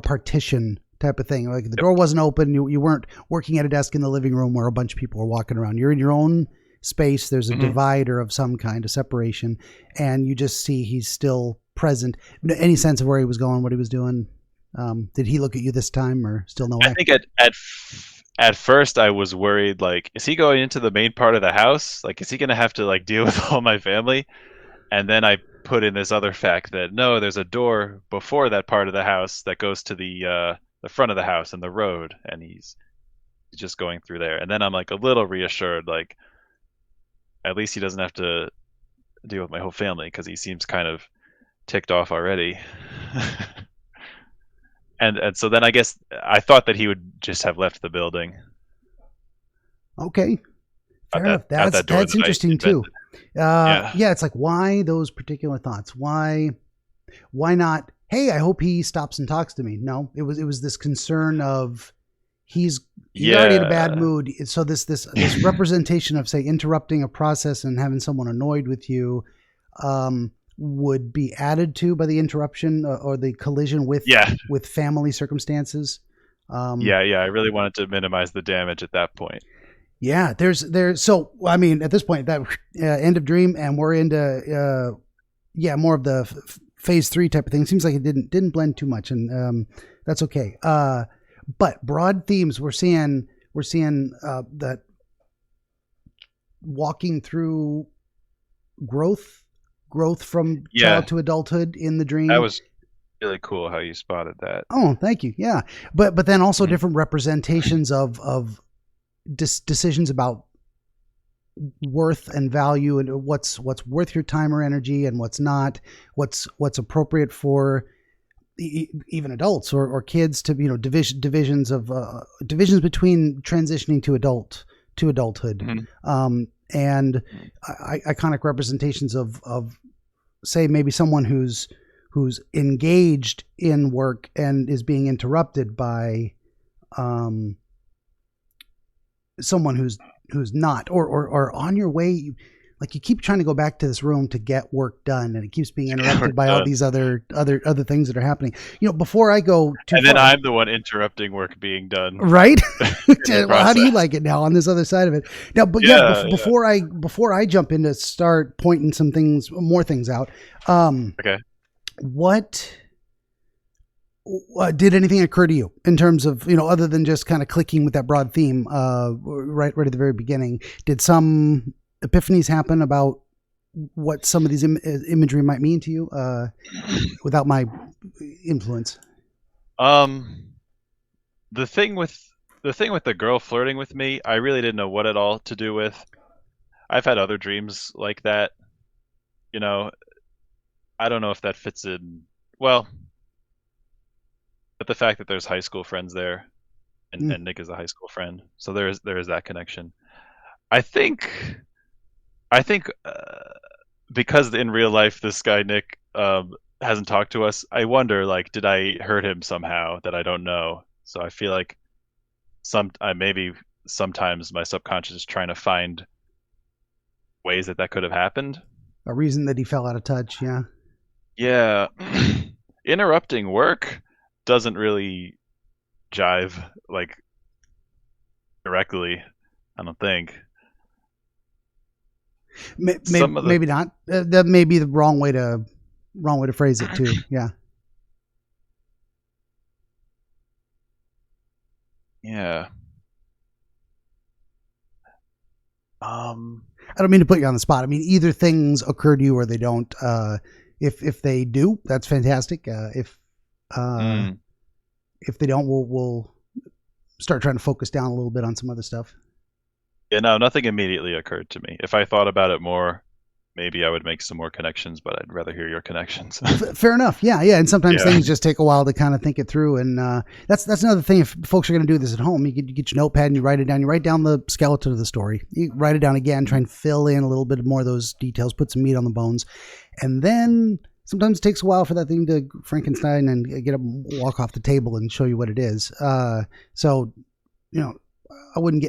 partition type of thing. Like the door wasn't open. You weren't working at a desk in the living room where a bunch of people were walking around. You're in your own space. There's a divider of some kind, of separation, and you just see he's still present. Any sense of where he was going, what he was doing? Did he look at you this time, or still no way? I think at first I was worried, like, is he going into the main part of the house? Like, is he going to have to like deal with all my family? And then I put in this other fact that no, there's a door before that part of the house that goes to the front of the house and the road, and he's just going through there. And then I'm like a little reassured, like at least he doesn't have to deal with my whole family, because he seems kind of ticked off already. and so then I guess I thought that he would just have left the building. Okay, fair enough. That's interesting too. Yeah, it's like, why those particular thoughts? Why not? Hey, I hope he stops and talks to me. No, it was this concern of he's already in a bad mood. So this representation of, say, interrupting a process and having someone annoyed with you would be added to by the interruption or the collision with family circumstances. I really wanted to minimize the damage at that point. Yeah, there's so I mean at this point that end of Dream, and we're into more of the phase 3 type of thing. It seems like it didn't blend too much, and that's okay. But broad themes we're seeing that walking through growth from child to adulthood in the dream. That was really cool how you spotted that. Oh, thank you. Yeah, but then also different representations of decisions about worth and value, and what's worth your time or energy and what's not, what's appropriate for even adults or kids to, divisions between transitioning to adulthood. And iconic representations of say maybe someone who's engaged in work and is being interrupted by someone who's not, or on your way, like you keep trying to go back to this room to get work done, and it keeps being interrupted by all these other things that are happening. Before I go too far, and then I'm the one interrupting work being done. Right? Well, how do you like it now on this other side of it? Now, but before I jump in to start pointing more things out. Okay. What did anything occur to you in terms of, other than just kind of clicking with that broad theme right at the very beginning? Did some epiphanies happen about what some of these imagery might mean to you without my influence? The thing with the girl flirting with me, I really didn't know what at all to do with. I've had other dreams like that. I don't know if that fits in well. But the fact that there's high school friends there, and Nick is a high school friend, so there is that connection. I think because in real life this guy Nick hasn't talked to us, I wonder, like, did I hurt him somehow that I don't know? So I feel like maybe sometimes my subconscious is trying to find ways that could have happened. A reason that he fell out of touch, yeah. Yeah, interrupting work doesn't really jive. Like, directly. I don't think. Maybe not. That may be the wrong way to phrase it too. Yeah. Yeah. I don't mean to put you on the spot. I mean, either things occur to you or they don't. If they do, that's fantastic. If they don't, we'll start trying to focus down a little bit on some other stuff. Yeah, no, nothing immediately occurred to me. If I thought about it more, maybe I would make some more connections, but I'd rather hear your connections. Fair enough. Yeah. And sometimes things just take a while to kind of think it through. And that's another thing. If folks are going to do this at home, you get your notepad and you write it down. You write down the skeleton of the story. You write it down again, try and fill in a little bit more of those details, put some meat on the bones. And then sometimes it takes a while for that thing to Frankenstein and get up and walk off the table and show you what it is. So, I wouldn't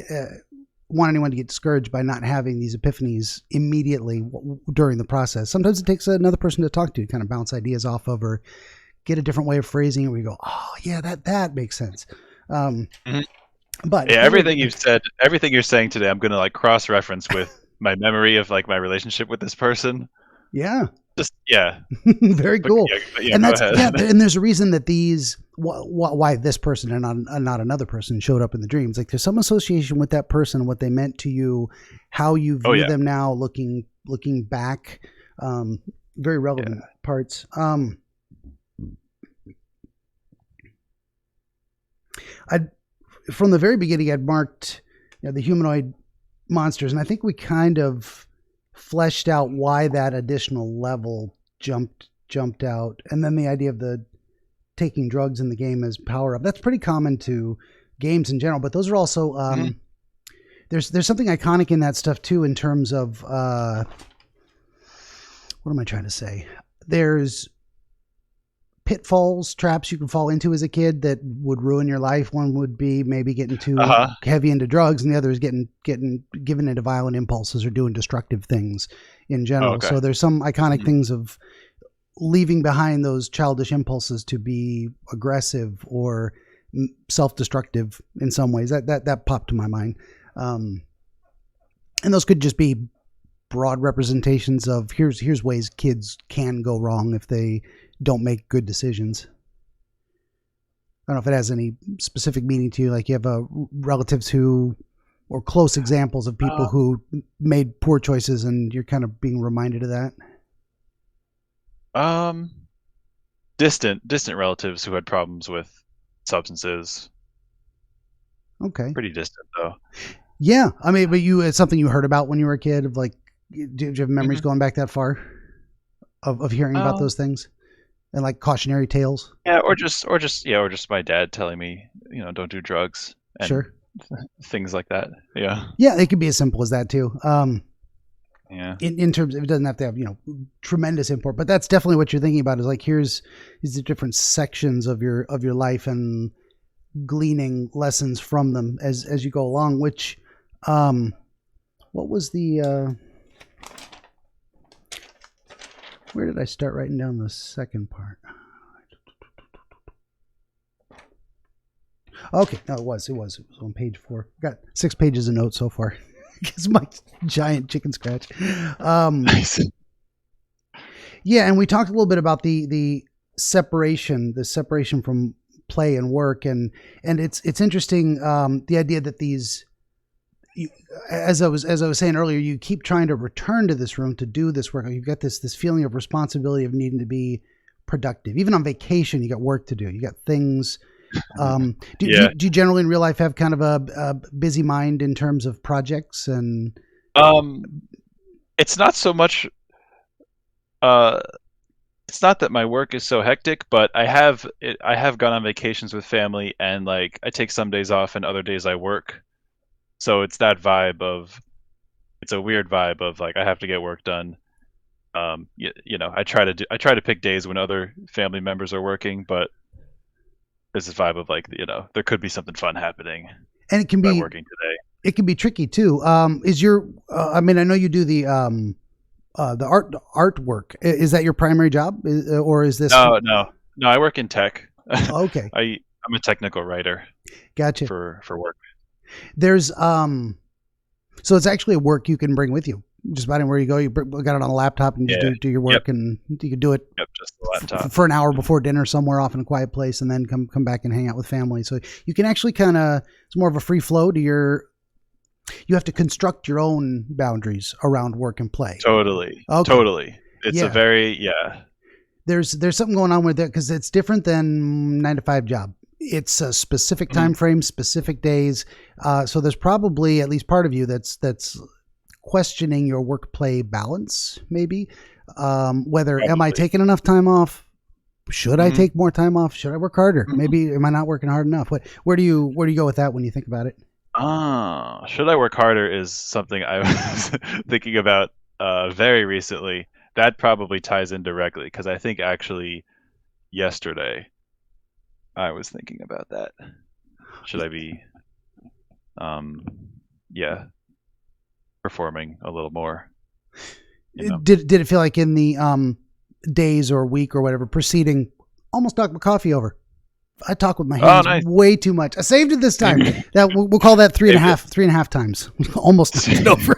want anyone to get discouraged by not having these epiphanies immediately during the process. Sometimes it takes another person to talk to, kind of bounce ideas off of, or get a different way of phrasing it where you go, oh yeah, that makes sense. But everything you've said, everything you're saying today, I'm going to like cross-reference with my memory of like my relationship with this person. Yeah. Very cool. And that's and there's a reason that these why this person and not another person showed up in the dreams. Like there's some association with that person, what they meant to you, how you view them now, looking back. Very relevant parts. From the very beginning, I'd marked the humanoid monsters, and I think we kind of fleshed out why that additional level jumped out. And then the idea of the taking drugs in the game as power up, that's pretty common to games in general, but those are also there's something iconic in that stuff too, in terms of what am I trying to say? There's pitfalls, traps you can fall into as a kid that would ruin your life. One would be maybe getting too heavy into drugs, and the other is getting given into violent impulses or doing destructive things in general. So there's some iconic things of leaving behind those childish impulses to be aggressive or self-destructive in some ways. That popped to my mind. And those could just be broad representations of here's ways kids can go wrong if they don't make good decisions. I don't know if it has any specific meaning to you, like you have relatives who, or close examples of people who made poor choices and you're kind of being reminded of that. Distant relatives who had problems with substances. Okay. Pretty distant though. Yeah. I mean, but it's something you heard about when you were a kid of like, do you have memories going back that far of hearing about those things? And like cautionary tales. Yeah, or just my dad telling me, don't do drugs. And things like that. Yeah. Yeah, it could be as simple as that too. Yeah. In terms of, it doesn't have to have tremendous import, but that's definitely what you're thinking about. Is like here's the different sections of your life and gleaning lessons from them as you go along. Which, what was the? Where did I start writing down the second part? Okay, no, it was on page 4. Got 6 pages of notes so far. It's my giant chicken scratch. Nice. Yeah, and we talked a little bit about the separation from play and work, and it's interesting, the idea that these. As I was saying earlier, you keep trying to return to this room to do this work. You've got this feeling of responsibility of needing to be productive. Even on vacation, you got work to do. You got things. Do you generally in real life have kind of a busy mind in terms of projects and? It's not so much. It's not that my work is so hectic, but I have gone on vacations with family, and like I take some days off and other days I work. So it's that vibe of, it's a weird vibe of like I have to get work done. I try to pick days when other family members are working, but there's this vibe of like there could be something fun happening. And it can be working today. It can be tricky too. Is your I mean, I know you do the artwork. Is that your primary job, or is this? No. I work in tech. Okay. I'm a technical writer. Gotcha. For work. There's so it's actually a work you can bring with you. Just about anywhere you go, you got it on a laptop and just do your work, and you can do it just the laptop. For an hour before dinner somewhere off in a quiet place, and then come back and hang out with family. So you can actually it's more of a free flow to you have to construct your own boundaries around work and play. Totally. Okay. Totally. It's a very, There's something going on with that because it's different than 9-to-5 job. It's a specific time frame, specific days. So there's probably at least part of you that's questioning your work-play balance, maybe. Whether am I taking enough time off? Should I take more time off? Should I work harder? Maybe am I not working hard enough? Where do you go with that when you think about it? Should I work harder is something I was thinking about very recently. That probably ties in directly because I think actually yesterday I was thinking about that. Should I be performing a little more? Did it feel like in the days or week or whatever preceding, almost knocked my coffee over? I talk with my hands way too much. I saved it this time. That we'll call that three and a half times. Almost knocked it over.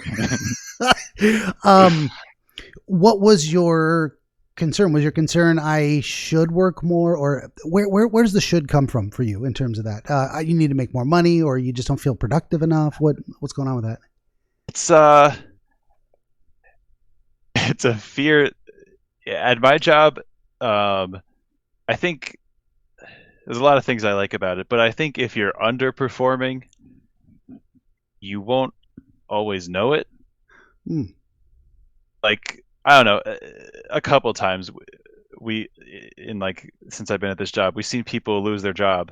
What was your concern? Was your concern I should work more, or where does the should come from for you in terms of that? You need to make more money, or you just don't feel productive enough? What's going on with that? It's a fear at my job. I think there's a lot of things I like about it, but I think if you're underperforming, you won't always know it. Like, I don't know, a couple times since I've been at this job, we've seen people lose their job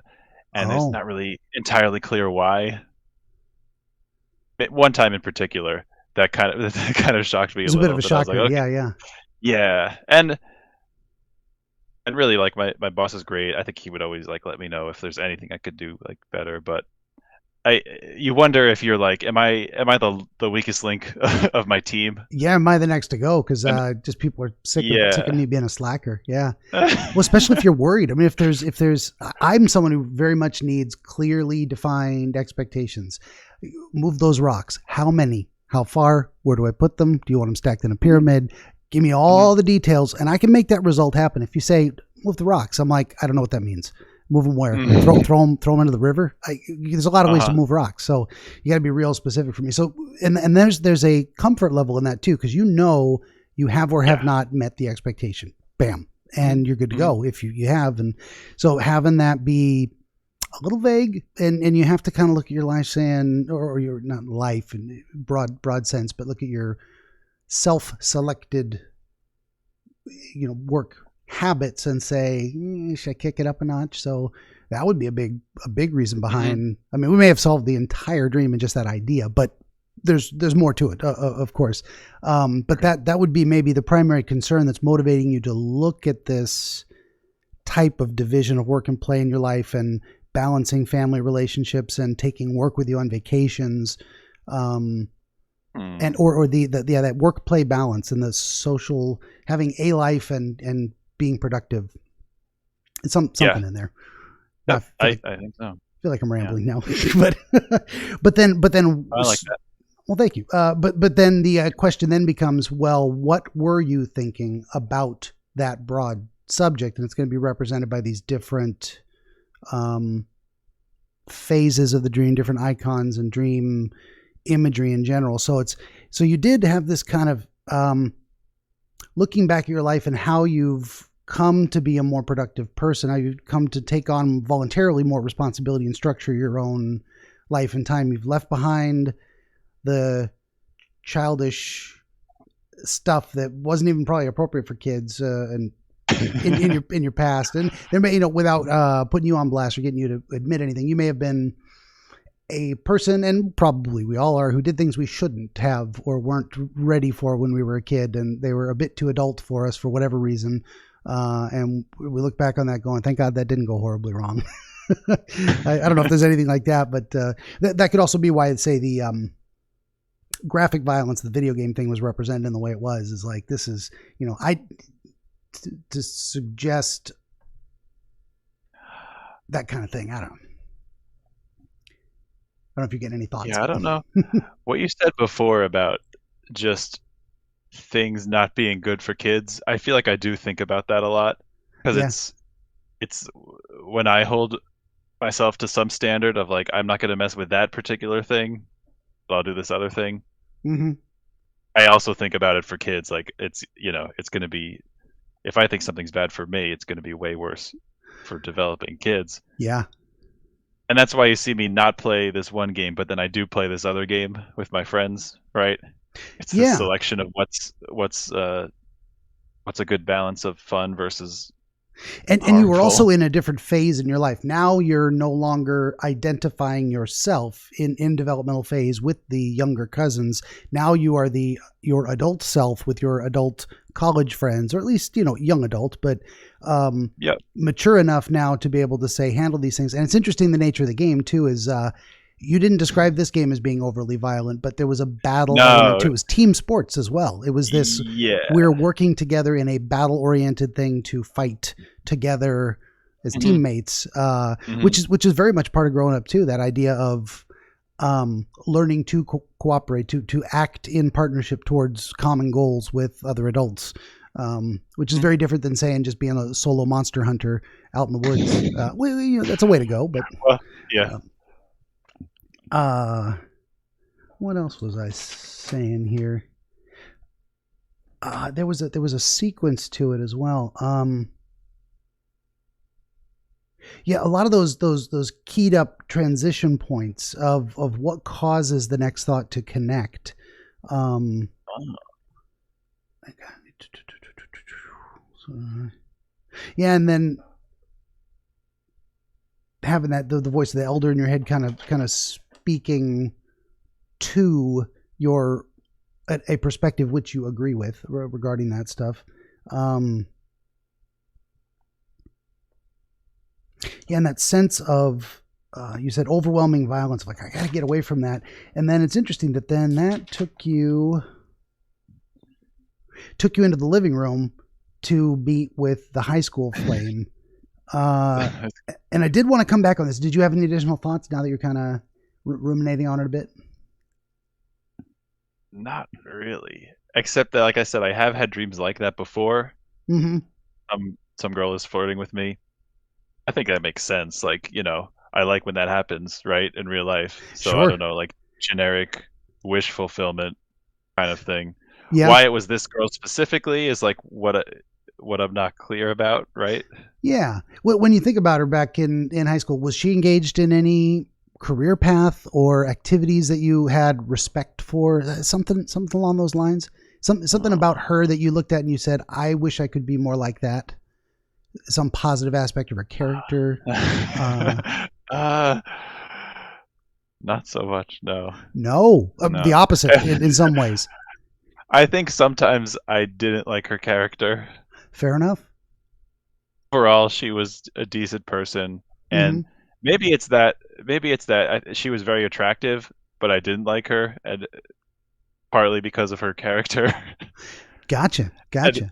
and it's not really entirely clear why. One time in particular, that kind of shocked me. It was a bit of a shocker. Like, okay. Yeah. And really, like, my boss is great. I think he would always like let me know if there's anything I could do like better. But you wonder if you're like, am I the weakest link of my team? Yeah, am I the next to go? Because just people are sick of me being a slacker. Yeah, well, especially if you're worried. I mean, if there's, I'm someone who very much needs clearly defined expectations. Move those rocks. How many? How far? Where do I put them? Do you want them stacked in a pyramid? Give me all the details, and I can make that result happen. If you say move the rocks, I'm like, I don't know what that means. Move them where? Throw them into the river. There's a lot of ways to move rocks, so you got to be real specific for me. So, and there's a comfort level in that too, because you have or have not met the expectation. Bam, and you're good to go if you have. And so having that be a little vague, and you have to kind of look at your life saying, or your not life in broad sense, but look at your self-selected, work habits and say, should I kick it up a notch? So that would be a big reason behind. I mean, we may have solved the entire dream in just that idea, but there's more to it, of course. But that would be maybe the primary concern that's motivating you to look at this type of division of work and play in your life, and balancing family relationships and taking work with you on vacations, and or that work play balance and the social, having a life and being productive. It's something in there. Yeah, I think so. I feel like I'm rambling now, but then I like that. Well, thank you. But then the question then becomes, well, what were you thinking about that broad subject? And it's going to be represented by these different phases of the dream, different icons and dream imagery in general. So you did have this kind of looking back at your life and how you've come to be a more productive person, how you've come to take on voluntarily more responsibility and structure your own life and time. You've left behind the childish stuff that wasn't even probably appropriate for kids, and in your past. And there may, without putting you on blast or getting you to admit anything, you may have been a person, and probably we all are, who did things we shouldn't have or weren't ready for when we were a kid, and they were a bit too adult for us for whatever reason. And we look back on that going, thank God that didn't go horribly wrong. I don't know if there's anything like that, but that could also be why I'd say the graphic violence, the video game thing, was represented in the way it was. Is like, this is, to suggest that kind of thing. I don't know. I don't know if you're getting any thoughts. Yeah, I don't know. What you said before about just things not being good for kids, I feel like I do think about that a lot because Yeah. it's when I hold myself to some standard of like I'm not going to mess with that particular thing, but I'll do this other thing. Mm-hmm. I also think about it for kids. Like it's it's going to be if I think something's bad for me, it's going to be way worse for developing kids. Yeah. And that's why you see me not play this one game, but then I do play this other game with my friends, right? It's this Yeah. selection of what's a good balance of fun versus And you were also harmful. in a different phase in your life. Now you're no longer identifying yourself in developmental phase with the younger cousins. Now you are your adult self with your adult college friends, or at least, young adult, but Yeah. mature enough now to be able to say, handle these things. And it's interesting, the nature of the game too is you didn't describe this game as being overly violent, but there was a battle element No. too. It was team sports as well. It was this, Yeah. we're working together in a battle oriented thing to fight together as Mhm. teammates, Mhm. which is very much part of growing up too. That idea of learning to cooperate, to act in partnership towards common goals with other adults, which is very different than saying just being a solo monster hunter out in the woods. Well, that's a way to go, but Well, yeah. what else was I saying here? There was a sequence to it as well. Yeah, a lot of those keyed up transition points of what causes the next thought to connect. Oh. Yeah, and then having that the voice of the elder in your head kind of speaking to your a perspective which you agree with regarding that stuff. Yeah, and that sense of you said overwhelming violence, like I got to get away from that. And then it's interesting that then that took you into the living room to meet with the high school flame. And I did want to come back on this. Did you have any additional thoughts now that you're kind of ruminating on it a bit? Not really. Except that, like I said, I have had dreams like that before. Mm-hmm. Some girl is flirting with me. I think that makes sense. Like, I like when that happens, right, in real life. So I Sure. don't know, like generic wish fulfillment kind of thing. Yeah. Why it was this girl specifically is like what I'm not clear about, right? Yeah. When you think about her back in high school, was she engaged in any career path or activities that you had respect for? Something along those lines? Something about her that you looked at and you said, I wish I could be more like that? Some positive aspect of her character? Not so much, no. No, No. the opposite in some ways. I think sometimes I didn't like her character. Fair enough. Overall, she was a decent person, Mm-hmm. and maybe it's that she was very attractive, but I didn't like her, and partly because of her character. Gotcha. And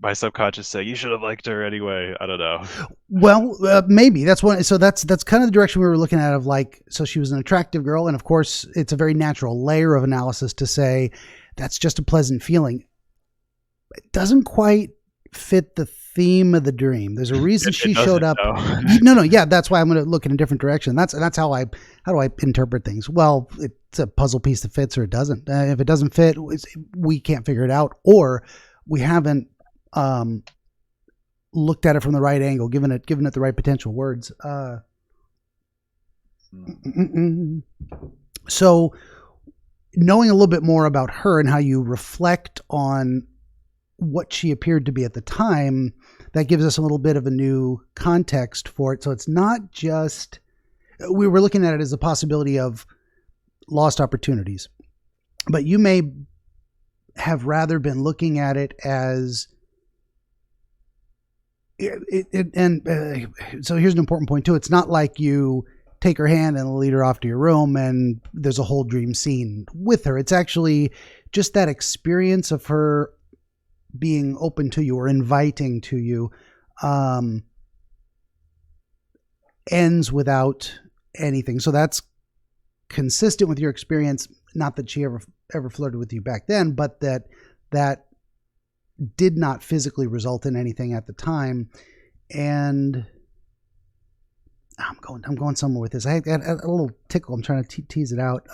my subconscious say you should have liked her anyway. I don't know. Well, maybe that's one. So that's kind of the direction we were looking at. Of like, so she was an attractive girl, and of course, it's a very natural layer of analysis to say that's just a pleasant feeling. It doesn't quite fit the theme of the dream. There's a reason she showed up. No, yeah, that's why I'm going to look in a different direction. That's how do I interpret things? Well, it's a puzzle piece that fits or it doesn't. If it doesn't fit, we can't figure it out, or we haven't looked at it from the right angle, given it the right potential words. So knowing a little bit more about her and how you reflect on what she appeared to be at the time, that gives us a little bit of a new context for it. So it's not just, we were looking at it as a possibility of lost opportunities, but you may have rather been looking at it as so here's an important point too. It's not like you take her hand and lead her off to your room and there's a whole dream scene with her. It's actually just that experience of her being open to you or inviting to you ends without anything. So that's consistent with your experience. Not that she ever flirted with you back then, but that did not physically result in anything at the time. And I'm going somewhere with this. I had a little tickle. I'm trying to tease it out.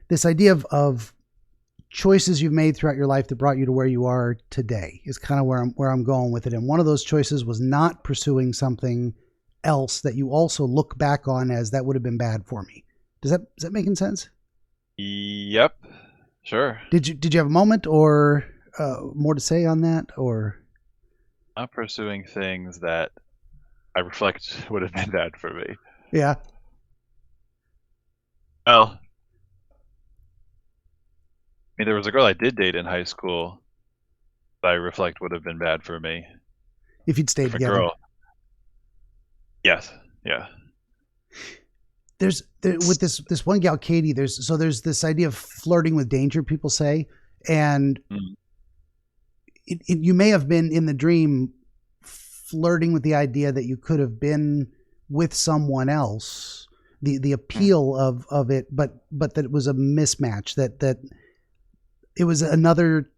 This idea of choices you've made throughout your life that brought you to where you are today is kind of where I'm going with it. And one of those choices was not pursuing something else that you also look back on as that would have been bad for me. Is that making sense? Yep. Sure. Did you have a moment or more to say on that, or not pursuing things that I reflect would have been bad for me? Yeah. Well, I mean, there was a girl I did date in high school that I reflect would have been bad for me. If you'd stayed together. Girl. Yes. Yeah. With this one gal, Katie, there's this idea of flirting with danger, people say, and you may have been in the dream flirting with the idea that you could have been with someone else, the appeal of it, but that it was a mismatch, that it was another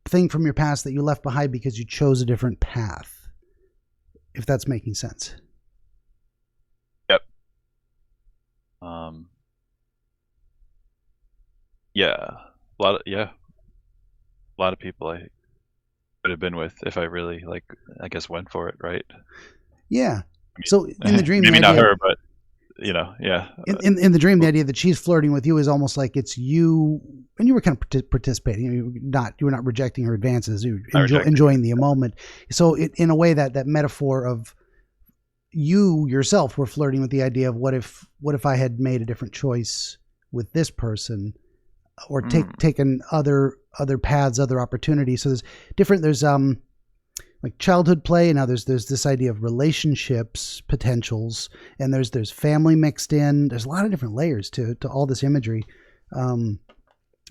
thing from your past that you left behind because you chose a different path, if that's making sense. Yep. Yeah. A lot of people I could have been with if I really, I guess, went for it, right? Yeah. So in the dream, maybe the idea, not her, but yeah. In the dream, the idea that she's flirting with you is almost like it's you, and you were kind of participating. You were not rejecting her advances. You were enjoying the moment. So in a way, that metaphor of you yourself were flirting with the idea of what if I had made a different choice with this person, or taken other paths, other opportunities. So there's like childhood play, and now there's this idea of relationships potentials, and there's family mixed in. There's a lot of different layers to all this imagery. A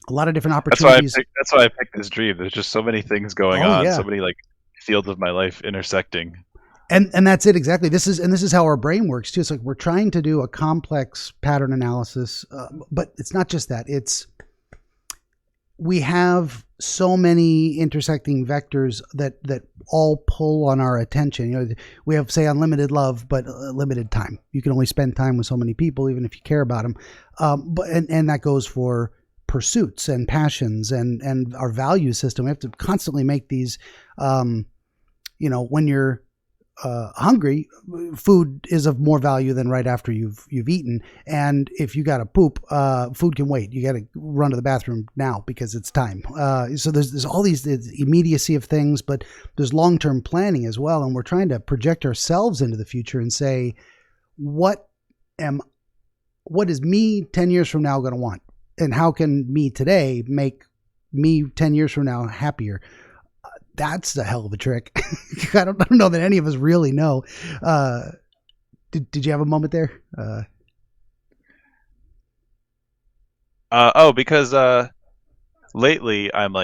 lot of different opportunities. That's why I picked this dream. There's just so many things going on, so many fields of my life intersecting. And that's it exactly. This is how our brain works too. It's like we're trying to do a complex pattern analysis, but it's not just that. We have so many intersecting vectors that all pull on our attention. We have, say, unlimited love, but limited time. You can only spend time with so many people, even if you care about them. But that goes for pursuits and passions and our value system. We have to constantly make these. When you're hungry, food is of more value than right after you've eaten. And if you got to poop, food can wait. You got to run to the bathroom now because it's time. So there's all these immediacy of things, but there's long-term planning as well. And we're trying to project ourselves into the future and say, what is me 10 years from now going to want? And how can me today make me 10 years from now happier? That's a hell of a trick. I don't know that any of us really know. Did you have a moment there? Because lately I'm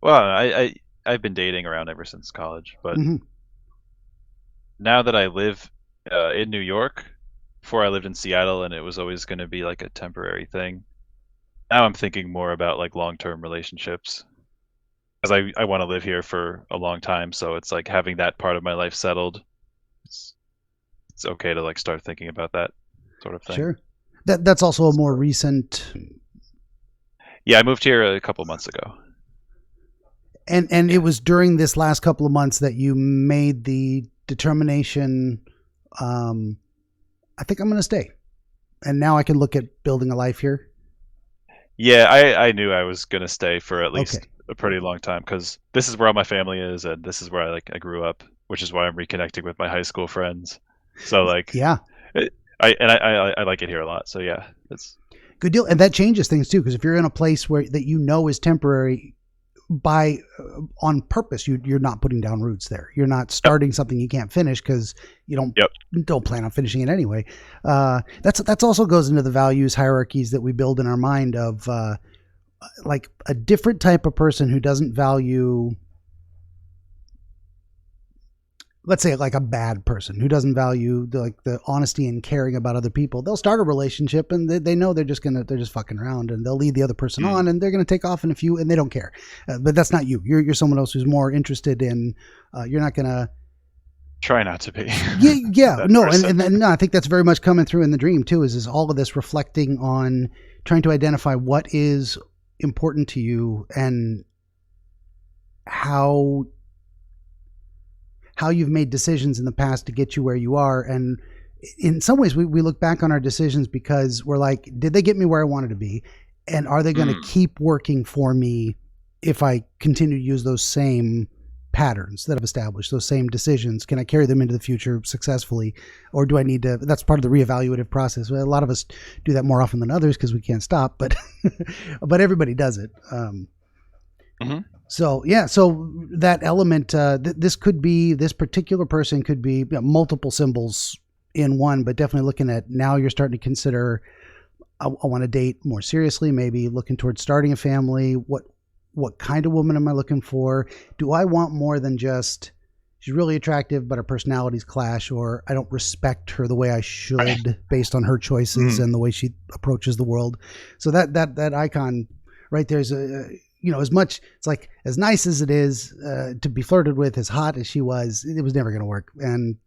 I've been dating around ever since college, but now that I live in New York, before I lived in Seattle, and it was always going to be like a temporary thing. Now I'm thinking more about long-term relationships. Because I want to live here for a long time, so it's like having that part of my life settled. It's okay to start thinking about that sort of thing. Sure. That's also a more recent. Yeah, I moved here a couple months ago. And it was during this last couple of months that you made the determination. I think I'm going to stay, and now I can look at building a life here. Yeah, I knew I was going to stay for at least a pretty long time, because this is where all my family is, and this is where I grew up, which is why I'm reconnecting with my high school friends. So yeah, I like it here a lot. So yeah, it's good deal. And that changes things too, because if you're in a place that is temporary on purpose, you're not putting down roots there. You're not starting something you can't finish because you don't plan on finishing it anyway. That's also goes into the values hierarchies that we build in our mind of a different type of person who doesn't value let's say like a bad person who doesn't value the honesty and caring about other people. They'll start a relationship and they know they're just fucking around, and they'll lead the other person on, and they're going to take off in a few, and they don't care. But that's not you. You're someone else who's more interested in, you're not going to try not to be. Yeah. No. And no, I think that's very much coming through in the dream too, is all of this reflecting on trying to identify what is important to you and how you've made decisions in the past to get you where you are. And in some ways we look back on our decisions because we're like, did they get me where I wanted to be? And are they going to keep working for me if I continue to use those same patterns that I've established, those same decisions? Can I carry them into the future successfully? Or do I need to, that's part of the reevaluative process. Well, a lot of us do that more often than others because we can't stop, but, but everybody does it. So yeah, so that element, this particular person could be multiple symbols in one, but definitely looking at now you're starting to consider, I want to date more seriously, maybe looking towards starting a family. What kind of woman am I looking for? Do I want more than just she's really attractive, but her personalities clash, or I don't respect her the way I should based on her choices and the way she approaches the world? So that icon right there is as much, it's like as nice as it is to be flirted with, as hot as she was, it was never going to work. And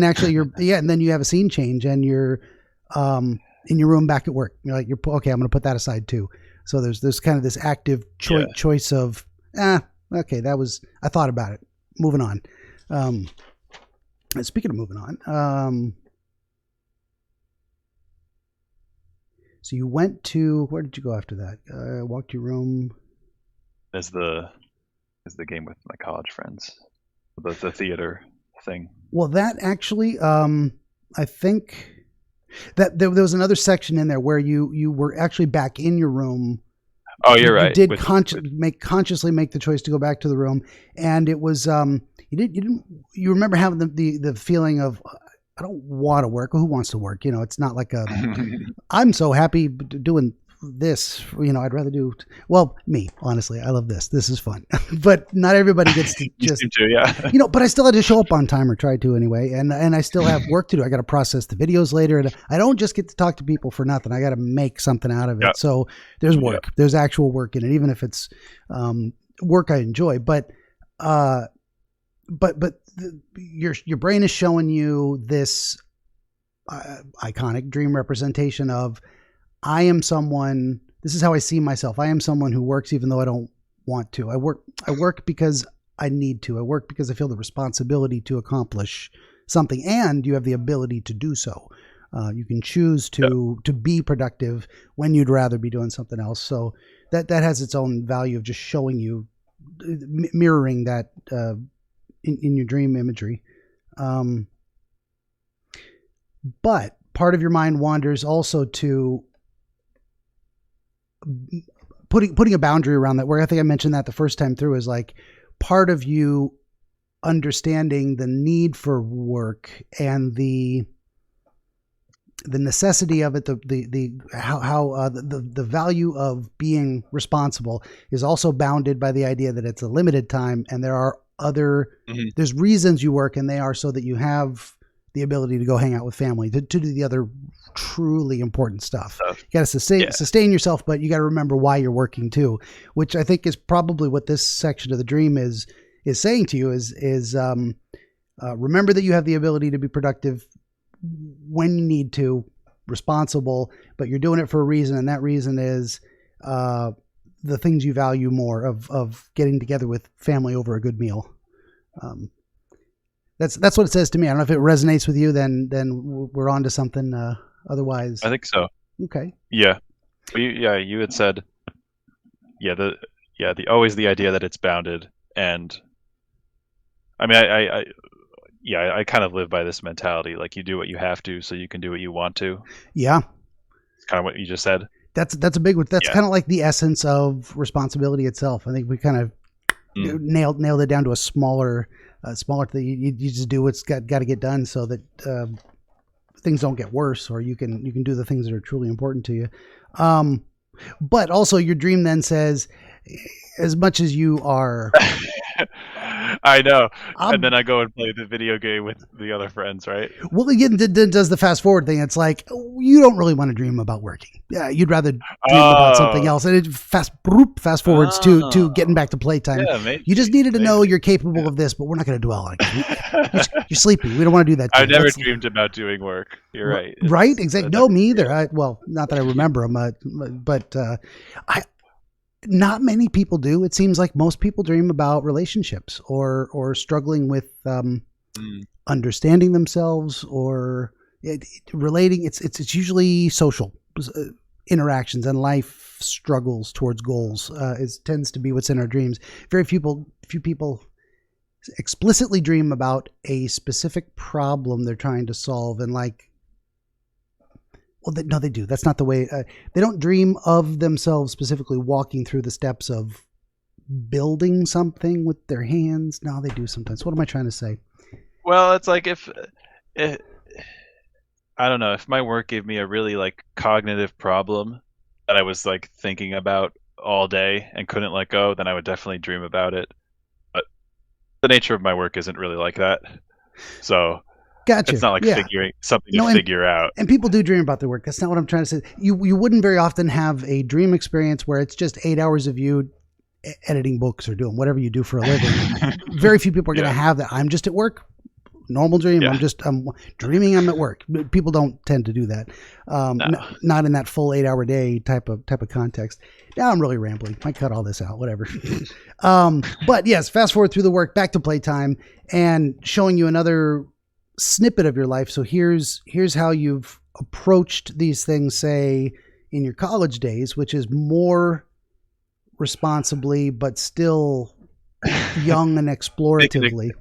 actually and then you have a scene change and you're in your room back at work. You're like, okay, I'm going to put that aside too. So there's kind of this active choice of, okay, I thought about it. Moving on. Speaking of moving on, so you went to, where did you go after that? Walked your room. As the game with my college friends, the theater thing. Well, that actually, I think that there was another section in there where you were actually back in your room. Oh, you're right. You did consciously make the choice to go back to the room, and it was you remember having the feeling of, I don't want to work. Who wants to work? It's not like I'm so happy doing this, I'd rather do, me, honestly, I love this. This is fun, but not everybody gets to just, but I still had to show up on time, or try to anyway. And I still have work to do. I got to process the videos later, and I don't just get to talk to people for nothing. I got to make something out of it. Yep. So there's work, there's actual work in it, even if it's, work I enjoy, but your brain is showing you this iconic dream representation of, I am someone, this is how I see myself. I am someone who works even though I don't want to. I work because I need to. I work because I feel the responsibility to accomplish something, and you have the ability to do so. You can choose to be productive when you'd rather be doing something else. So that has its own value of just showing you, mirroring that in your dream imagery. But part of your mind wanders also to putting a boundary around that, where I think I mentioned that the first time through, is like part of you understanding the need for work and the necessity of it, the value of being responsible is also bounded by the idea that it's a limited time, and there are there's reasons you work, and they are so that you have the ability to go hang out with family, to do the other truly important stuff. You got to sustain yourself, but you got to remember why you're working too, which I think is probably what this section of the dream is saying to you is remember that you have the ability to be productive when you need to, responsible, but you're doing it for a reason. And that reason is, the things you value more of getting together with family over a good meal. That's what it says to me. I don't know if it resonates with you. Then we're on to something. Otherwise, I think so. Okay. Yeah. You had said, always the idea that it's bounded, and I mean, I kind of live by this mentality. Like, you do what you have to, so you can do what you want to. Yeah. It's kind of what you just said. That's a big one. That's kind of like the essence of responsibility itself. I think we kind of nailed it down to a smaller thing. You just do what's got to get done, so that things don't get worse, or you can do the things that are truly important to you. But also, your dream then says, as much as you are I know. And I'm then I go and play the video game with the other friends, right? Well, again, does the fast forward thing. It's like you don't really want to dream about working. Yeah, you'd rather dream about something Oh. else. And it fast forwards to getting back to playtime. Yeah, maybe. You just needed to know Maybe. you're capable Yeah. of this, but we're not going to dwell on it. You're sleepy. We don't want to do that. To I've you. never dreamed about doing work. You're right. Right? Exactly. No, me either. Yeah. Well, not that I remember them, but I. Not many people do. It seems like most people dream about relationships or struggling with understanding themselves or relating. It's usually social interactions and life struggles towards goals. It tends to be what's in our dreams. Very few people explicitly dream about a specific problem they're trying to solve and like. Well, no, they do. That's not the way. They don't dream of themselves specifically walking through the steps of building something with their hands. No, they do sometimes. What am I trying to say? Well, it's like if I don't know, if my work gave me a really like cognitive problem that I was like thinking about all day and couldn't let go, then I would definitely dream about it. But the nature of my work isn't really like that. So Gotcha. it's not like figuring something to figure out. And people do dream about their work. That's not what I'm trying to say. You wouldn't very often have a dream experience where it's just 8 hours of you editing books or doing whatever you do for a living. Very few people are going to have that. I'm just at work. Normal dream. Yeah. I'm dreaming I'm at work. People don't tend to do that. Not in that full 8 hour day type of context. Now I'm really rambling. I cut all this out, whatever. But yes, fast forward through the work, back to playtime and showing you another snippet of your life. So here's how you've approached these things, say in your college days, which is more responsibly, but still young and exploratively.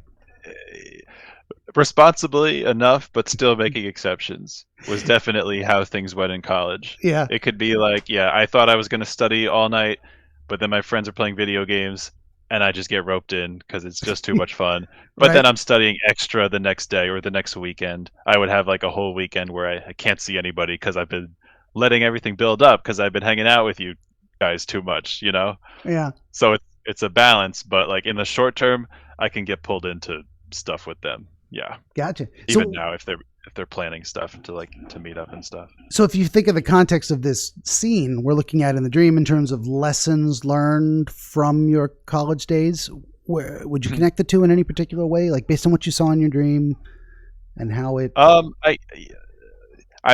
Responsibly enough, but still making exceptions was definitely how things went in college. Yeah. It could be like, I thought I was going to study all night, but then my friends are playing video games and I just get roped in because it's just too much fun. But then I'm studying extra the next day or the next weekend. I would have like a whole weekend where I can't see anybody because I've been letting everything build up because I've been hanging out with you guys too much, Yeah. So it's a balance, but like in the short term, I can get pulled into stuff with them. Yeah. Gotcha. Even now, if they're planning stuff to meet up and stuff. So if you think of the context of this scene we're looking at in the dream in terms of lessons learned from your college days, where would you connect the two in any particular way, like based on what you saw in your dream and how it? I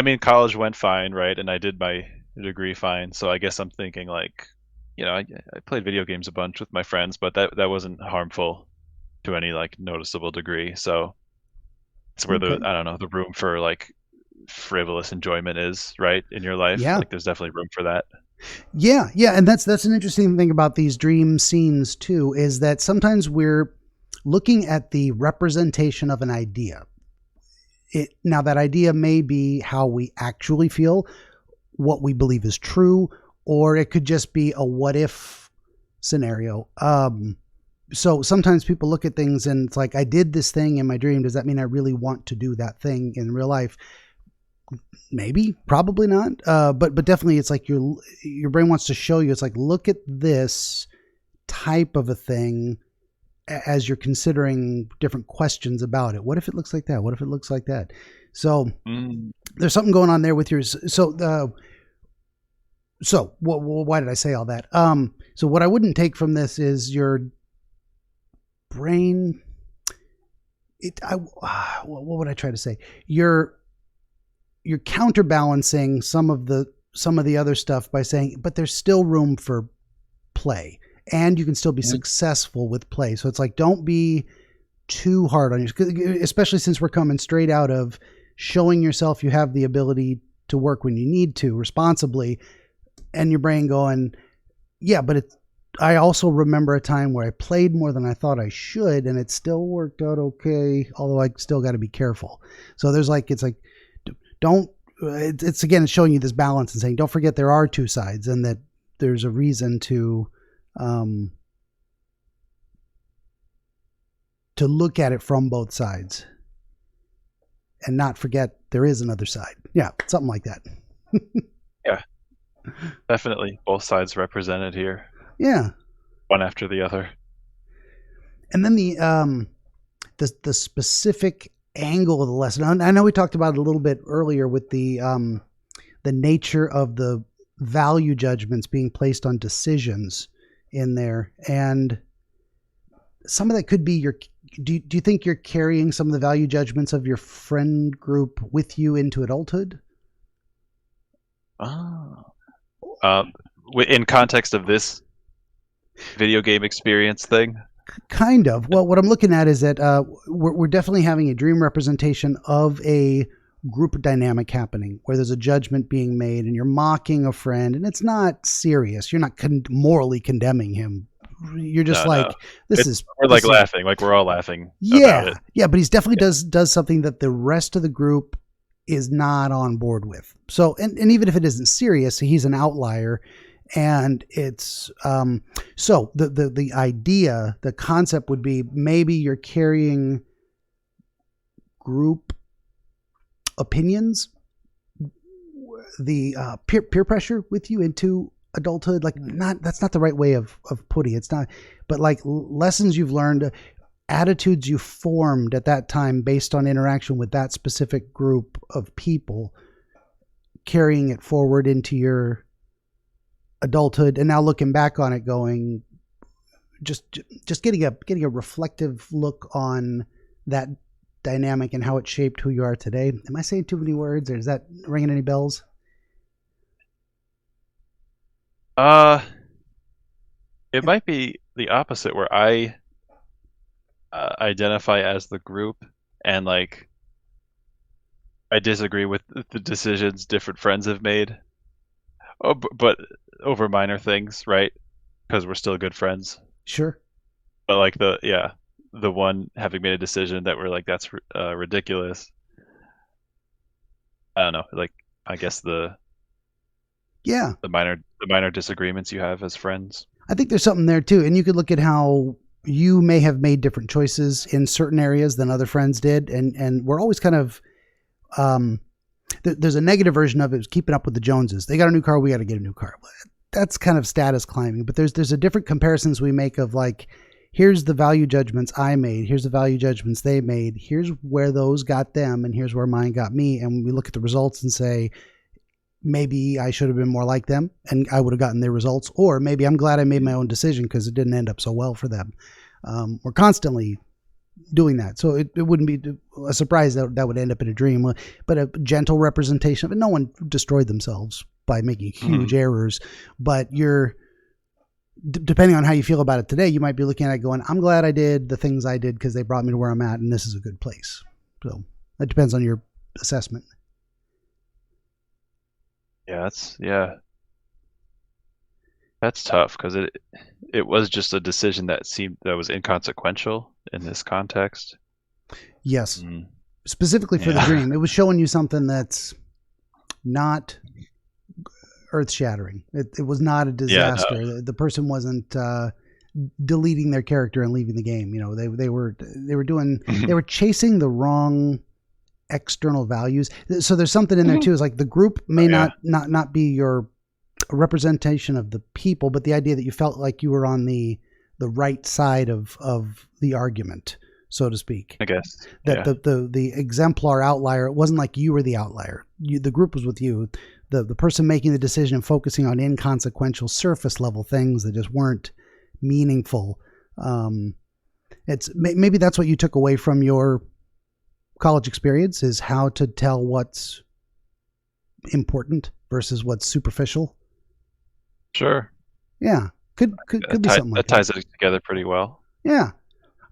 mean, college went fine, right? And I did my degree fine. So I guess I'm thinking like, I played video games a bunch with my friends, but that wasn't harmful to any like noticeable degree. So it's where the room for like frivolous enjoyment is, right, in your life. Yeah. Like there's definitely room for that. Yeah. And that's an interesting thing about these dream scenes too, is that sometimes we're looking at the representation of an idea. Now that idea may be how we actually feel, what we believe is true, or it could just be a what if scenario. So sometimes people look at things and it's like, I did this thing in my dream. Does that mean I really want to do that thing in real life? Maybe, probably not. But definitely it's like your brain wants to show you, it's like, look at this type of a thing as you're considering different questions about it. What if it looks like that? What if it looks like that? So there's something going on there with yours. So why did I say all that? So what I wouldn't take from this is your brain. What would I try to say? You're counterbalancing some of the other stuff by saying, but there's still room for play, and you can still be successful with play. So it's like, don't be too hard on yourself, especially since we're coming straight out of showing yourself you have the ability to work when you need to responsibly, and your brain going, yeah, but I also remember a time where I played more than I thought I should, and it still worked out okay, although I still got to be careful. So there's like, it's like, it's showing you this balance and saying, don't forget there are two sides, and that there's a reason to look at it from both sides and not forget there is another side. Yeah, something like that. Yeah, definitely both sides represented here. Yeah. One after the other. And then the specific angle of the lesson. I know we talked about it a little bit earlier with the nature of the value judgments being placed on decisions in there, and some of that could be your. Do you think you're carrying some of the value judgments of your friend group with you into adulthood? In context of this video game experience thing? Kind of. Well, what I'm looking at is that we're definitely having a dream representation of a group dynamic happening where there's a judgment being made and you're mocking a friend, and it's not serious. You're not morally condemning him. You're just we're like laughing, like we're all laughing. Yeah. About it. Yeah. But he's definitely does something that the rest of the group is not on board with. So, and even if it isn't serious, he's an outlier. And it's, so the idea, the concept would be maybe you're carrying group opinions, the peer pressure with you into adulthood. Like that's not the right way of putting it. It's not, but like lessons you've learned, attitudes you formed at that time based on interaction with that specific group of people, carrying it forward into your adulthood, and now looking back on it going, just getting a reflective look on that dynamic and how it shaped who you are today. Am I saying too many words, or is that ringing any bells? It might be the opposite, where I identify as the group, and like I disagree with the decisions different friends have made. Oh, but over minor things, right? Because we're still good friends. Sure. But like the one having made a decision that we're like, that's ridiculous. I don't know. Like, I guess the minor disagreements you have as friends. I think there's something there too. And you could look at how you may have made different choices in certain areas than other friends did. And we're always kind of, there's a negative version of it, is keeping up with the Joneses. They got a new car, we got to get a new car. That's kind of status climbing. But there's a different comparisons we make of like, here's the value judgments I made, here's the value judgments they made, here's where those got them, and here's where mine got me. And we look at the results and say, maybe I should have been more like them and I would have gotten their results, or maybe I'm glad I made my own decision because it didn't end up so well for them. We're constantly doing that. So it wouldn't be a surprise that would end up in a dream, but a gentle representation of it. No one destroyed themselves by making huge errors, but you're, depending on how you feel about it today, you might be looking at it going, I'm glad I did the things I did because they brought me to where I'm at, and this is a good place. So that depends on your assessment. Yeah, that's tough, because it was just a decision that was inconsequential in this context. Yes. Specifically for the dream, it was showing you something that's not earth-shattering. It was not a disaster. Yeah, no. The person wasn't deleting their character and leaving the game. You know, they were doing they were chasing the wrong external values. So there's something in there too. Is like the group may not be your representation of the people, but the idea that you felt like you were on the right side of the argument, so to speak. I guess that the exemplar outlier, it wasn't like you were the outlier. The group was with you. The person making the decision and focusing on inconsequential surface level things that just weren't meaningful. It's maybe that's what you took away from your college experience, is how to tell what's important versus what's superficial. Sure. Yeah. Could be something like that. That ties it together pretty well. Yeah.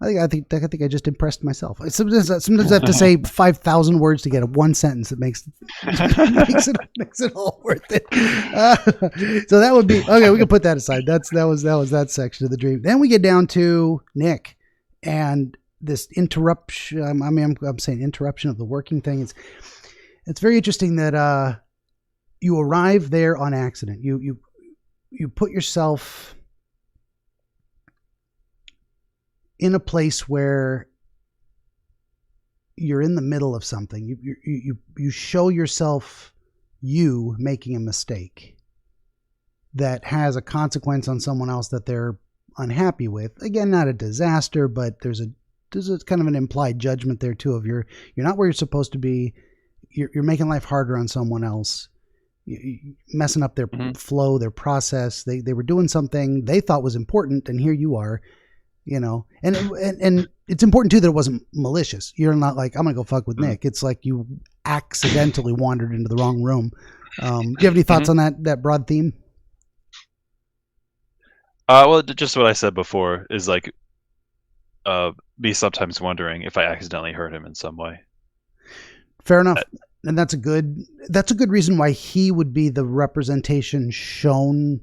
I think I just impressed myself. Sometimes I have to say 5,000 words to get one sentence that makes it all worth it. So that would be okay. We can put that aside. That was that section of the dream. Then we get down to Nick and this interruption. I'm saying interruption of the working thing. It's very interesting that you arrive there on accident. You put yourself in a place where you're in the middle of something. You show yourself making a mistake that has a consequence on someone else that they're unhappy with. Again, not a disaster, but there's a kind of an implied judgment there too of you're not where you're supposed to be. You're making life harder on someone else. You're messing up their flow, their process. They were doing something they thought was important, and here you are, and it's important too that it wasn't malicious. You're not like, I'm gonna go fuck with Nick. It's like you accidentally wandered into the wrong room. Do you have any thoughts on that broad theme? Well, just what I said before is like, me sometimes wondering if I accidentally hurt him in some way. Fair enough. And that's a good reason why he would be the representation shown.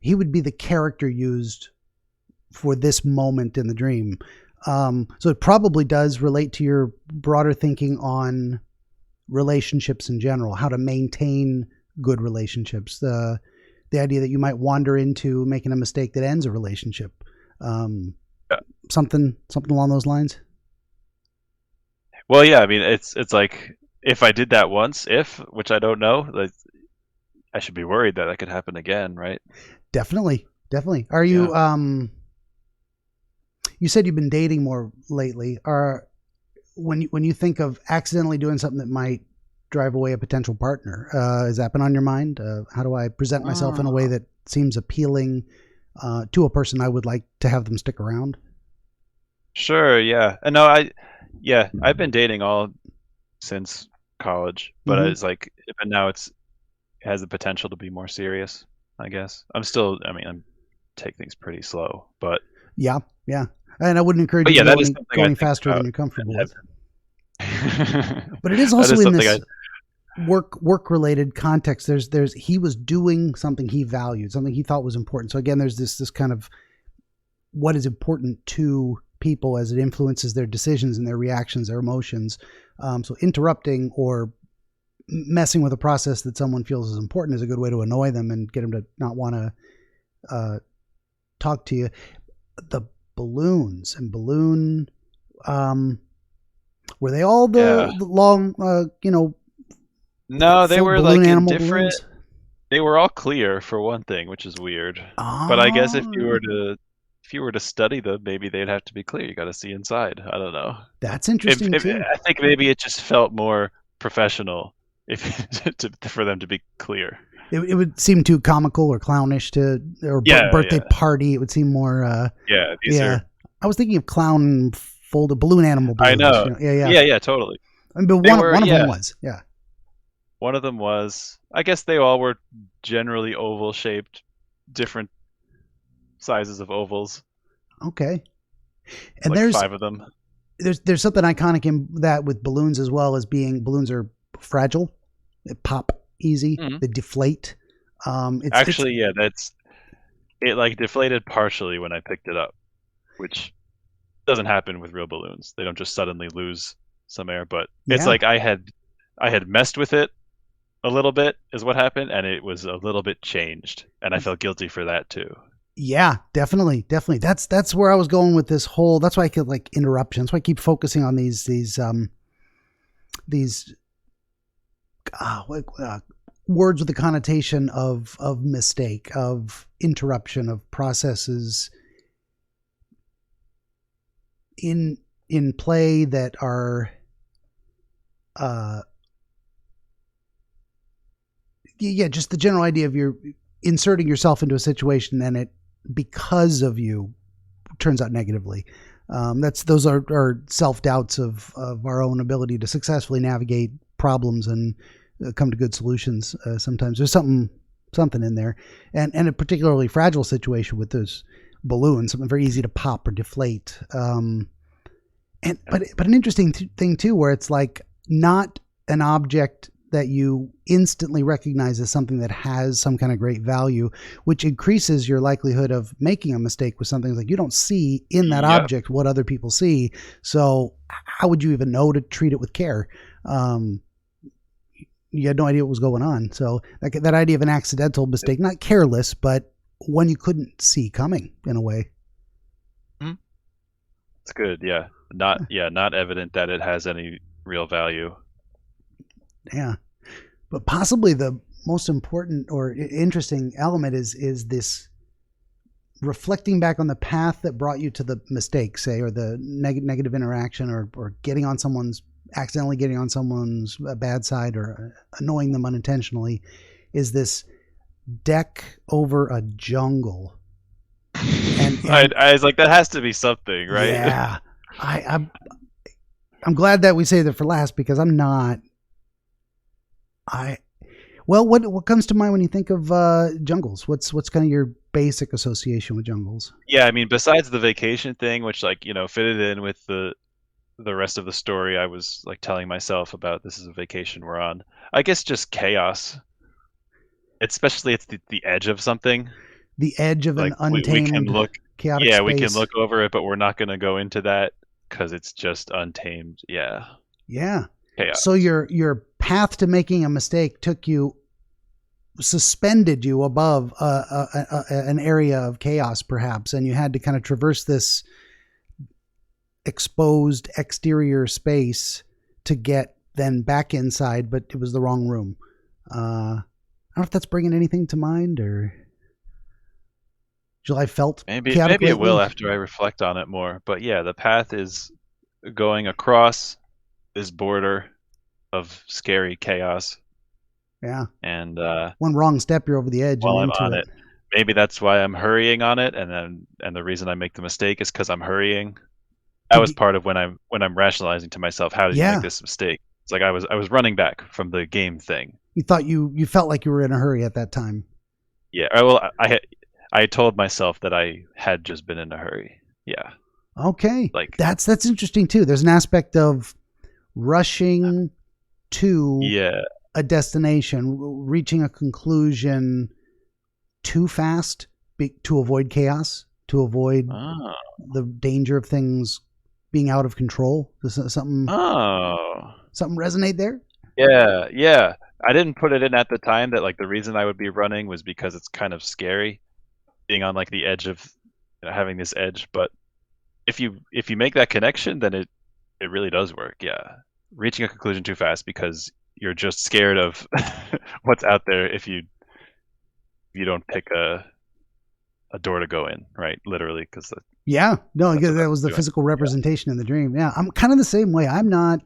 He would be the character used for this moment in the dream. So it probably does relate to your broader thinking on relationships in general, how to maintain good relationships. The idea that you might wander into making a mistake that ends a relationship. Something along those lines. Well, yeah, I mean, it's like, if I did that once, which I don't know, like, I should be worried that could happen again, right? Definitely. Are you, you said you've been dating more lately. When you think of accidentally doing something that might drive away a potential partner, has that been on your mind? How do I present myself in a way that seems appealing to a person I would like to have them stick around? Sure, yeah. And no, I've been dating all since college, but it's like, but now it has the potential to be more serious, I guess. I'm take things pretty slow, but yeah. And I wouldn't encourage you going faster than you're comfortable with. But it is also in this work related context. He was doing something he valued, something he thought was important. So again, there's this kind of what is important to people as it influences their decisions and their reactions, their emotions. So interrupting or messing with a process that someone feels is important is a good way to annoy them and get them to not want to talk to you. The balloons and balloon, were they all the long, No, they were like in different. Balloons? They were all clear for one thing, which is weird. But I guess if you were to study them, maybe they'd have to be clear. You got to see inside. I don't know. That's interesting too. I think maybe it just felt more professional for them to be clear. It would seem too comical or clownish birthday party. It would seem more. I was thinking of clown folded balloon animal balloons. I know. Yeah, totally. But one of them was. Yeah. One of them was. I guess they all were generally oval shaped, different sizes of ovals. Okay. And like there's 5 of them. There's something iconic in that with balloons as well as being balloons are fragile. They pop easy. They deflate. It like deflated partially when I picked it up, which doesn't happen with real balloons. They don't just suddenly lose some air, but it's like I had messed with it a little bit is what happened, and it was a little bit changed, and I felt guilty for that too. Yeah, definitely. That's where I was going with this whole. That's why I could like interruptions. That's why I keep focusing on these words with the connotation of mistake, of interruption, of processes in play that are just the general idea of you're inserting yourself into a situation and it because of you turns out negatively. Those are self-doubts of our own ability to successfully navigate problems and come to good solutions. Sometimes there's something in there, and a particularly fragile situation with those balloons, something very easy to pop or deflate. But an interesting thing too, where it's like not an object that you instantly recognize as something that has some kind of great value, which increases your likelihood of making a mistake with something like you don't see in that object what other people see. So how would you even know to treat it with care? You had no idea what was going on. So that idea of an accidental mistake, not careless, but one you couldn't see coming in a way. It's good. Yeah. Not evident that it has any real value. Yeah. But possibly the most important or interesting element is this reflecting back on the path that brought you to the mistake, say, or the negative interaction, or accidentally getting on someone's bad side or annoying them unintentionally, is this deck over a jungle. And I was like, that has to be something, right? Yeah. I'm glad that we say that for last, because I'm not. What comes to mind when you think of jungles? What's kind of your basic association with jungles? Yeah, I mean, besides the vacation thing, which fitted in with the rest of the story, I was like telling myself about this is a vacation we're on. I guess just chaos. Especially it's the edge of something. The edge of an untamed, we can look, chaotic yeah, space. we can look over it, but we're not going to go into that because it's just untamed. Yeah. Yeah. Chaos. So your path to making a mistake suspended you above an area of chaos, perhaps, and you had to kind of traverse this exposed exterior space to get then back inside, but it was the wrong room. I don't know if that's bringing anything to mind, or July felt maybe it will after I reflect on it more. But yeah, the path is going across this border of scary chaos. Yeah. And one wrong step, you're over the edge. While and I'm on it, maybe that's why I'm hurrying on it, and the reason I make the mistake is because I'm hurrying. That was part of when I'm rationalizing to myself, how did you make this mistake? It's like I was running back from the game thing. You thought you felt like you were in a hurry at that time. Yeah. Well, I told myself that I had just been in a hurry. Yeah. Okay. Like that's interesting too. There's an aspect of rushing to a destination, reaching a conclusion too fast to avoid chaos, to avoid the danger of things being out of control. Does something resonate there? Yeah. I didn't put it in at the time that like the reason I would be running was because it's kind of scary being on like the edge of having this edge. But if you make that connection, then it really does work. Yeah. Reaching a conclusion too fast because you're just scared of what's out there if you don't pick a door to go in, right? Literally, because that was the physical representation in the dream. Yeah, I'm kind of the same way. I'm a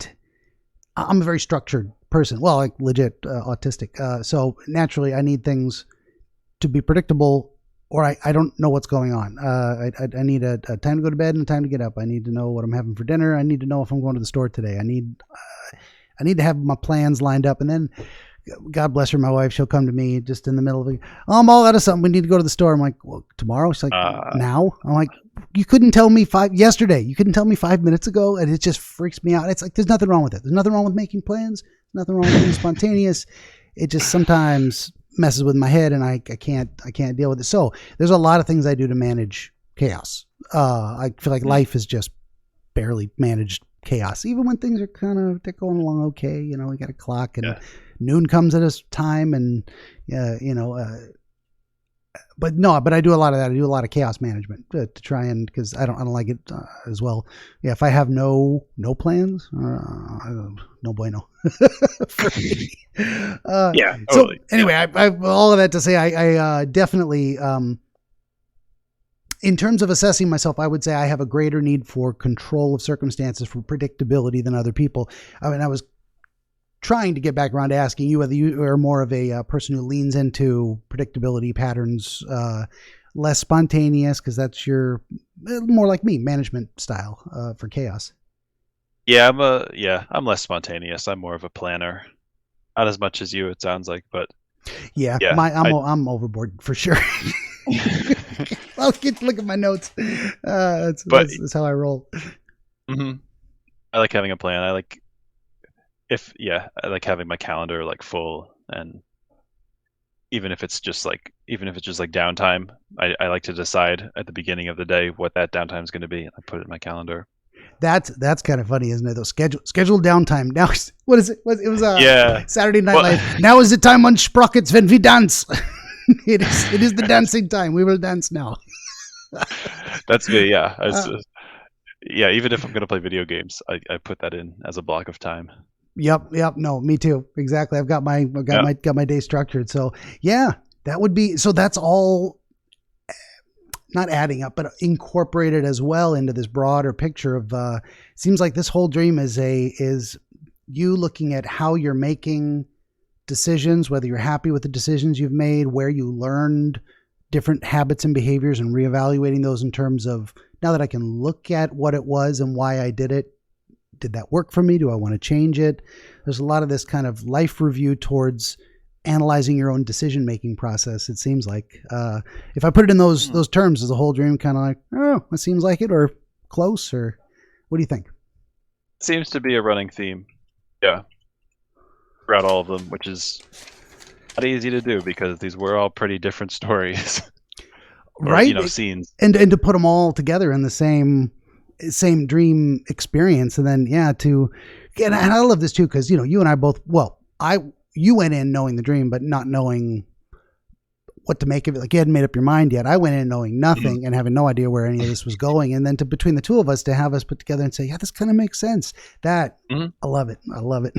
very structured person. Well, like legit autistic. So naturally, I need things to be predictable, or I don't know what's going on. I need a time to go to bed and a time to get up. I need to know what I'm having for dinner. I need to know if I'm going to the store today. I need to have my plans lined up, and then God bless her, my wife, she'll come to me just in the middle of it. Oh, I'm all out of something. We need to go to the store. I'm like, well, tomorrow? She's like, now? I'm like, you couldn't tell me yesterday. You couldn't tell me 5 minutes ago. And it just freaks me out. It's like, there's nothing wrong with it. There's nothing wrong with making plans. Nothing wrong with being spontaneous. It just sometimes messes with my head and I can't deal with it. So there's a lot of things I do to manage chaos. I feel like life is just barely managed chaos, even when things are they're going along okay. We got a clock and noon comes at a time, and but I do a lot of that. I do a lot of chaos management to try and, because I don't like it as well. Yeah, if I have no plans, no bueno for me. Totally. So anyway, I all of that to say, I definitely. In terms of assessing myself, I would say I have a greater need for control of circumstances, for predictability than other people. I mean, I was trying to get back around to asking you whether you are more of a person who leans into predictability patterns, less spontaneous, because that's your more like me management style for chaos. Yeah, I'm less spontaneous. I'm more of a planner. Not as much as you, it sounds like, but I'm overboard for sure. I'll get to look at my notes. That's how I roll. Mm-hmm. I like having a plan. I like having my calendar like full, and even if it's just like downtime, I like to decide at the beginning of the day what that downtime is going to be, and I put it in my calendar. That's kind of funny, isn't it? Though scheduled downtime. Now, what is it? It was Saturday Night Live. Now is the time on Sprockets when we dance. It is the dancing time. We will dance now. That's me. Yeah. Even if I'm going to play video games, I put that in as a block of time. Yep. No, me too. Exactly. I've got my day structured. So yeah, that would be, so that's all. not adding up, but incorporated as well into this broader picture of, seems like this whole dream is you looking at how you're making decisions, whether you're happy with the decisions you've made, where you learned different habits and behaviors, and reevaluating those in terms of, now that I can look at what it was and why I did it, did that work for me? Do I want to change it? There's a lot of this kind of life review towards analyzing your own decision-making process. It seems like, if I put it in those terms, is the whole dream kind of like, oh, it seems like it, or close, or what do you think? Seems to be a running theme. Yeah. Throughout all of them, which is not easy to do because these were all pretty different stories. Or, right? Scenes. And to put them all together in the same dream experience. And then, and I love this too, because, you and I both, you went in knowing the dream, but not knowing what to make of it. Like, you hadn't made up your mind yet. I went in knowing nothing and having no idea where any of this was going. And then between the two of us, to have us put together and say, yeah, this kind of makes sense. That, I love it. I love it.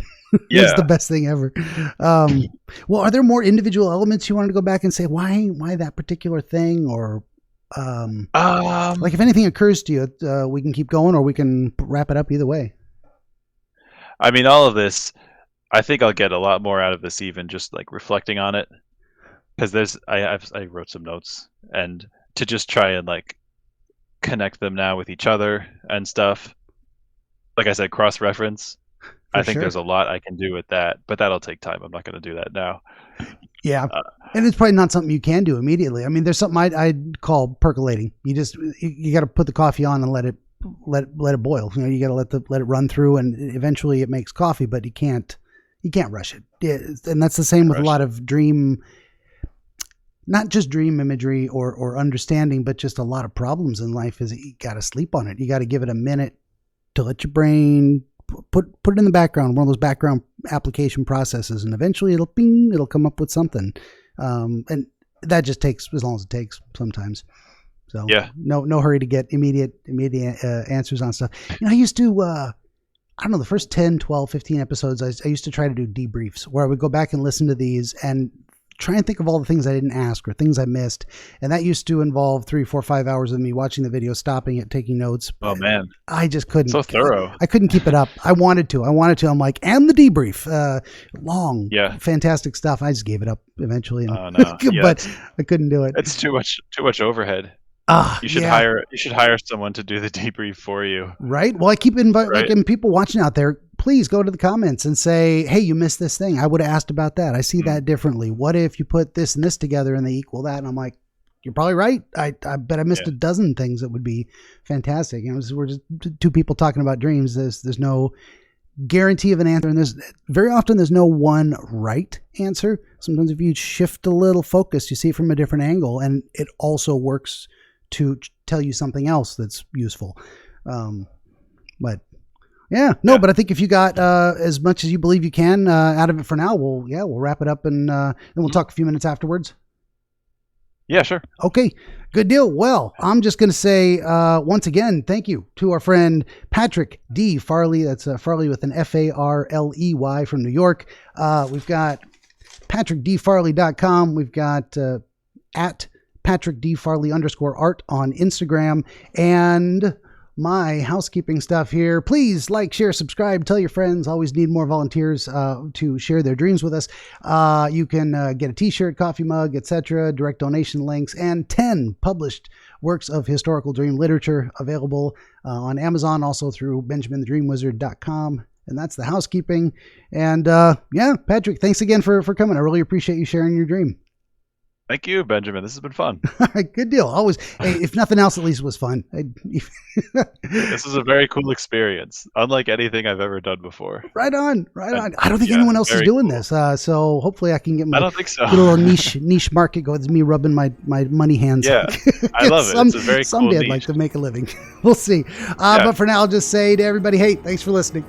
Yeah. It's the best thing ever. Well, are there more individual elements you wanted to go back and say, why that particular thing? Or, like, if anything occurs to you, we can keep going, or we can wrap it up either way. I mean, all of this, I think I'll get a lot more out of this, even just like reflecting on it. Because I wrote some notes, and to just try and like connect them now with each other and stuff. Like I said, cross-reference. I think there's a lot I can do with that, but that'll take time. I'm not going to do that now. Yeah, and it's probably not something you can do immediately. I mean, there's something I'd call percolating. You got to put the coffee on and let it boil. You got to let it run through, and eventually it makes coffee. But you can't rush it. And that's the same with a lot of dream. Not just dream imagery or understanding, but just a lot of problems in life is you got to sleep on it. You got to give it a minute to let your brain put it in the background, one of those background application processes, and eventually it'll come up with something. And that just takes as long as it takes sometimes. So no hurry to get immediate answers on stuff. I used to, I don't know, the first 10, 12, 15 episodes, I used to try to do debriefs where I would go back and listen to these and try and think of all the things I didn't ask or things I missed. And that used to involve 3, 4, 5 hours of me watching the video, stopping it, taking notes. Oh man. I just couldn't. So thorough. I couldn't keep it up. I wanted to. I'm like, and the debrief, long, fantastic stuff. I just gave it up eventually. And, but I couldn't do it. It's too much overhead. You should hire someone to do the debrief for you. Right. Well, I keep inviting people watching out there. Please go to the comments and say, hey, you missed this thing. I would have asked about that. I see that differently. What if you put this and this together and they equal that? And I'm like, you're probably right. I bet I missed a dozen things that would be fantastic. We're just two people talking about dreams. There's no guarantee of an answer. And very often there's no one right answer. Sometimes if you shift a little focus, you see it from a different angle, and it also works to tell you something else that's useful. But I think if you got as much as you believe you can out of it for now, we'll wrap it up, and then we'll talk a few minutes afterwards. Yeah, sure. Okay, good deal. Well, I'm just going to say once again, thank you to our friend Patrick D. Farley. That's Farley with an Farley from New York. We've got PatrickDFarley.com. We've got at PatrickDFarley_art on Instagram, and my housekeeping stuff here. Please like, share, subscribe, tell your friends. Always need more volunteers to share their dreams with us. You can get a t-shirt, coffee mug, etc., direct donation links, and 10 published works of historical dream literature available on Amazon, also through BenjaminTheDreamWizard.com. And that's the housekeeping. And Patrick, thanks again for coming. I really appreciate you sharing your dream. Thank you, Benjamin. This has been fun. Good deal. Always. Hey, if nothing else, at least it was fun. This is a very cool experience, unlike anything I've ever done before. Right on. I don't think anyone else is doing this. So hopefully I can get my little niche market go. It's me rubbing my money hands. Yeah, I love it. It's a very cool someday niche. I'd like to make a living. We'll see. But for now, I'll just say to everybody, hey, thanks for listening.